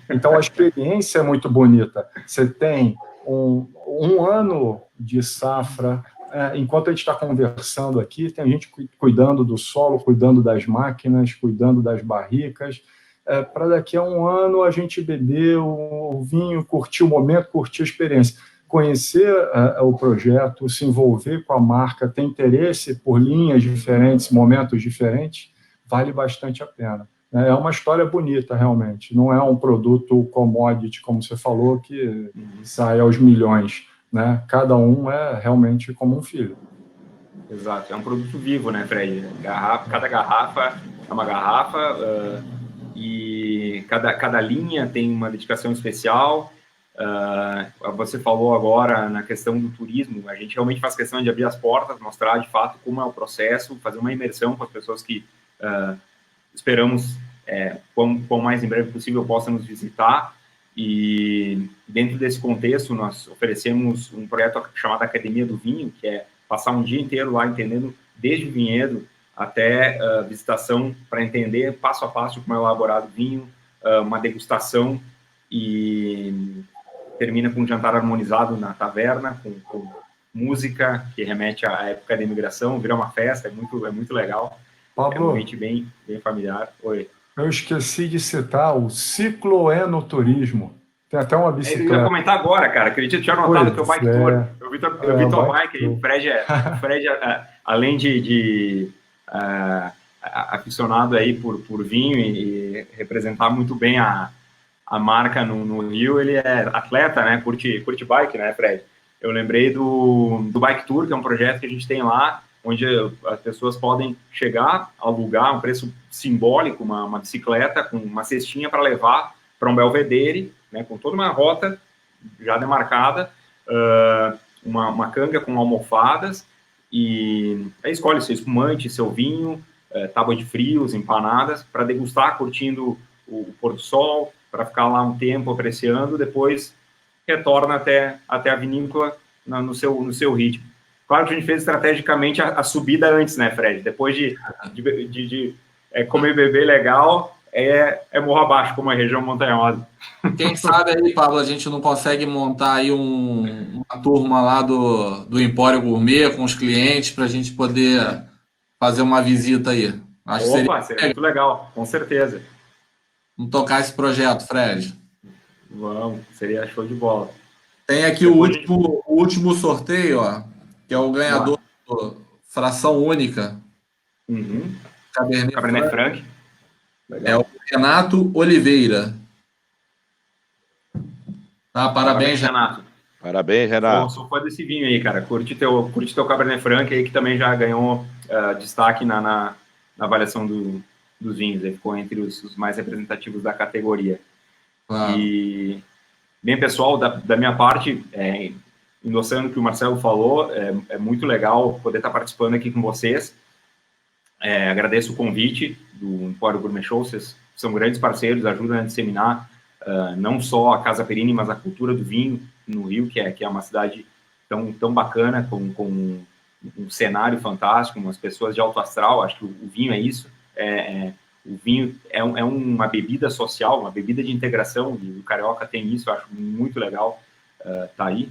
Então, a experiência é muito bonita. Você tem um ano de safra. Enquanto a gente está conversando aqui, tem gente cuidando do solo, cuidando das máquinas, cuidando das barricas, para daqui a um ano a gente beber o vinho, curtir o momento, curtir a experiência, conhecer o projeto, se envolver com a marca, ter interesse por linhas diferentes, momentos diferentes, vale bastante a pena. É uma história bonita, realmente. Não é um produto commodity, como você falou, que sai aos milhões, né? Cada um é realmente como um filho. Exato, é um produto vivo, né, Fred? Cada garrafa é uma garrafa e cada linha tem uma dedicação especial. Você falou agora na questão do turismo, a gente realmente faz questão de abrir as portas, mostrar de fato como é o processo, fazer uma imersão com as pessoas que esperamos quão mais em breve possível possam nos visitar. E dentro desse contexto nós oferecemos um projeto chamado Academia do Vinho, que é passar um dia inteiro lá entendendo desde o vinhedo até visitação para entender passo a passo como é elaborado o vinho, uma degustação e termina com um jantar harmonizado na taverna, com música que remete à época da imigração, vira uma festa, é muito legal. Pablo, é um ambiente bem familiar. Oi. Eu esqueci de citar o cicloenoturismo. Tem até uma bicicleta. Eu ia comentar agora, cara. Acredito que tinha notado que é o Bike Tour. Eu vi tua bike. O Fred, além de aficionado aí por vinho e representar muito bem a marca no Rio, ele é atleta, né? Curte bike, né, Fred? Eu lembrei do Bike Tour, que é um projeto que a gente tem lá, onde as pessoas podem chegar, alugar um preço simbólico, uma bicicleta com uma cestinha para levar para um belvedere, né, com toda uma rota já demarcada, uma canga com almofadas, e aí escolhe seu espumante, seu vinho, tábua de frios, empanadas, para degustar, curtindo o pôr do sol, para ficar lá um tempo apreciando, depois retorna até a vinícola no seu ritmo. Claro que a gente fez estrategicamente a subida antes, né, Fred? Depois de comer e beber legal, é morro abaixo, como a região montanhosa. Quem sabe aí, Pablo, a gente não consegue montar aí uma turma lá do Empório Gourmet com os clientes para a gente poder fazer uma visita aí. Acho que seria muito legal, com certeza. Vamos tocar esse projeto, Fred. Vamos, seria show de bola. Tem aqui o último sorteio, ó, que é o ganhador do Fração Única. Uhum. Cabernet Franc. É o Renato Oliveira. Parabéns, Renato. Parabéns, Renato. Sou fã desse vinho aí, cara. Curte teu Cabernet Franc aí, que também já ganhou destaque na avaliação dos vinhos. Ele ficou entre os mais representativos da categoria. Claro. E, bem, pessoal, da minha parte, endossando o que o Marcelo falou, é muito legal poder estar participando aqui com vocês. Agradeço o convite do Empório Gourmet Show, vocês são grandes parceiros, ajudam a disseminar não só a Casa Perini, mas a cultura do vinho no Rio, que é uma cidade tão bacana, com um cenário fantástico, umas pessoas de alto astral. Acho que o vinho é isso, o vinho é uma bebida social, uma bebida de integração, e o Carioca tem isso. Eu acho muito legal estar aí,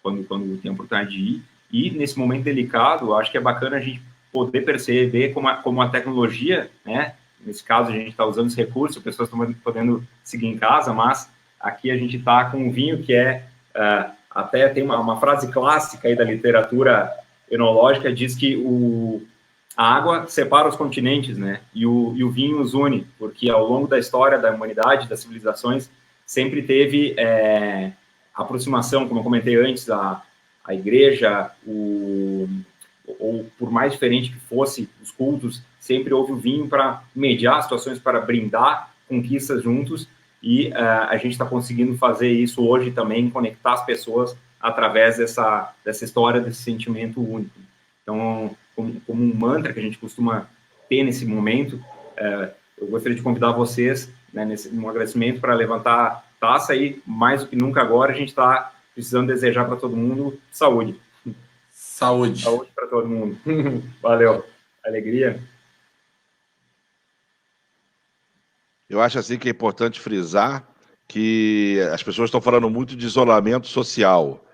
quando tem a oportunidade de ir. E nesse momento delicado, eu acho que é bacana a gente poder perceber como a tecnologia, né? Nesse caso, a gente está usando esse recurso, pessoas estão podendo seguir em casa, mas aqui a gente está com um vinho que até tem uma frase clássica aí da literatura enológica, diz que a água separa os continentes, né? E o vinho os une, porque ao longo da história da humanidade, das civilizações, sempre teve aproximação, como eu comentei antes, a igreja, ou por mais diferente que fosse os cultos, sempre houve o vinho para mediar situações, para brindar conquistas juntos, e a gente está conseguindo fazer isso hoje também, conectar as pessoas através dessa história, desse sentimento único. Então, como um mantra que a gente costuma ter nesse momento, eu gostaria de convidar vocês, né, num agradecimento, para levantar a taça, e mais do que nunca agora a gente está precisando desejar para todo mundo saúde. Saúde. Saúde para todo mundo. Valeu. Alegria. Eu acho assim que é importante frisar que as pessoas estão falando muito de isolamento social.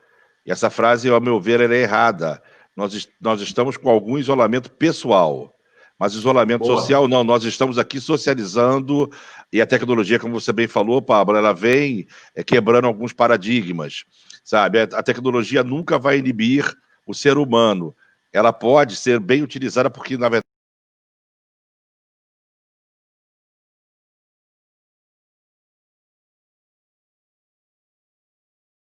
E essa frase, ao meu ver, ela é errada. Nós estamos com algum isolamento pessoal, mas isolamento Boa. social não. Nós estamos aqui socializando e a tecnologia, como você bem falou, Pablo, ela vem quebrando alguns paradigmas, sabe? A tecnologia nunca vai inibir o ser humano. Ela pode ser bem utilizada porque, na verdade,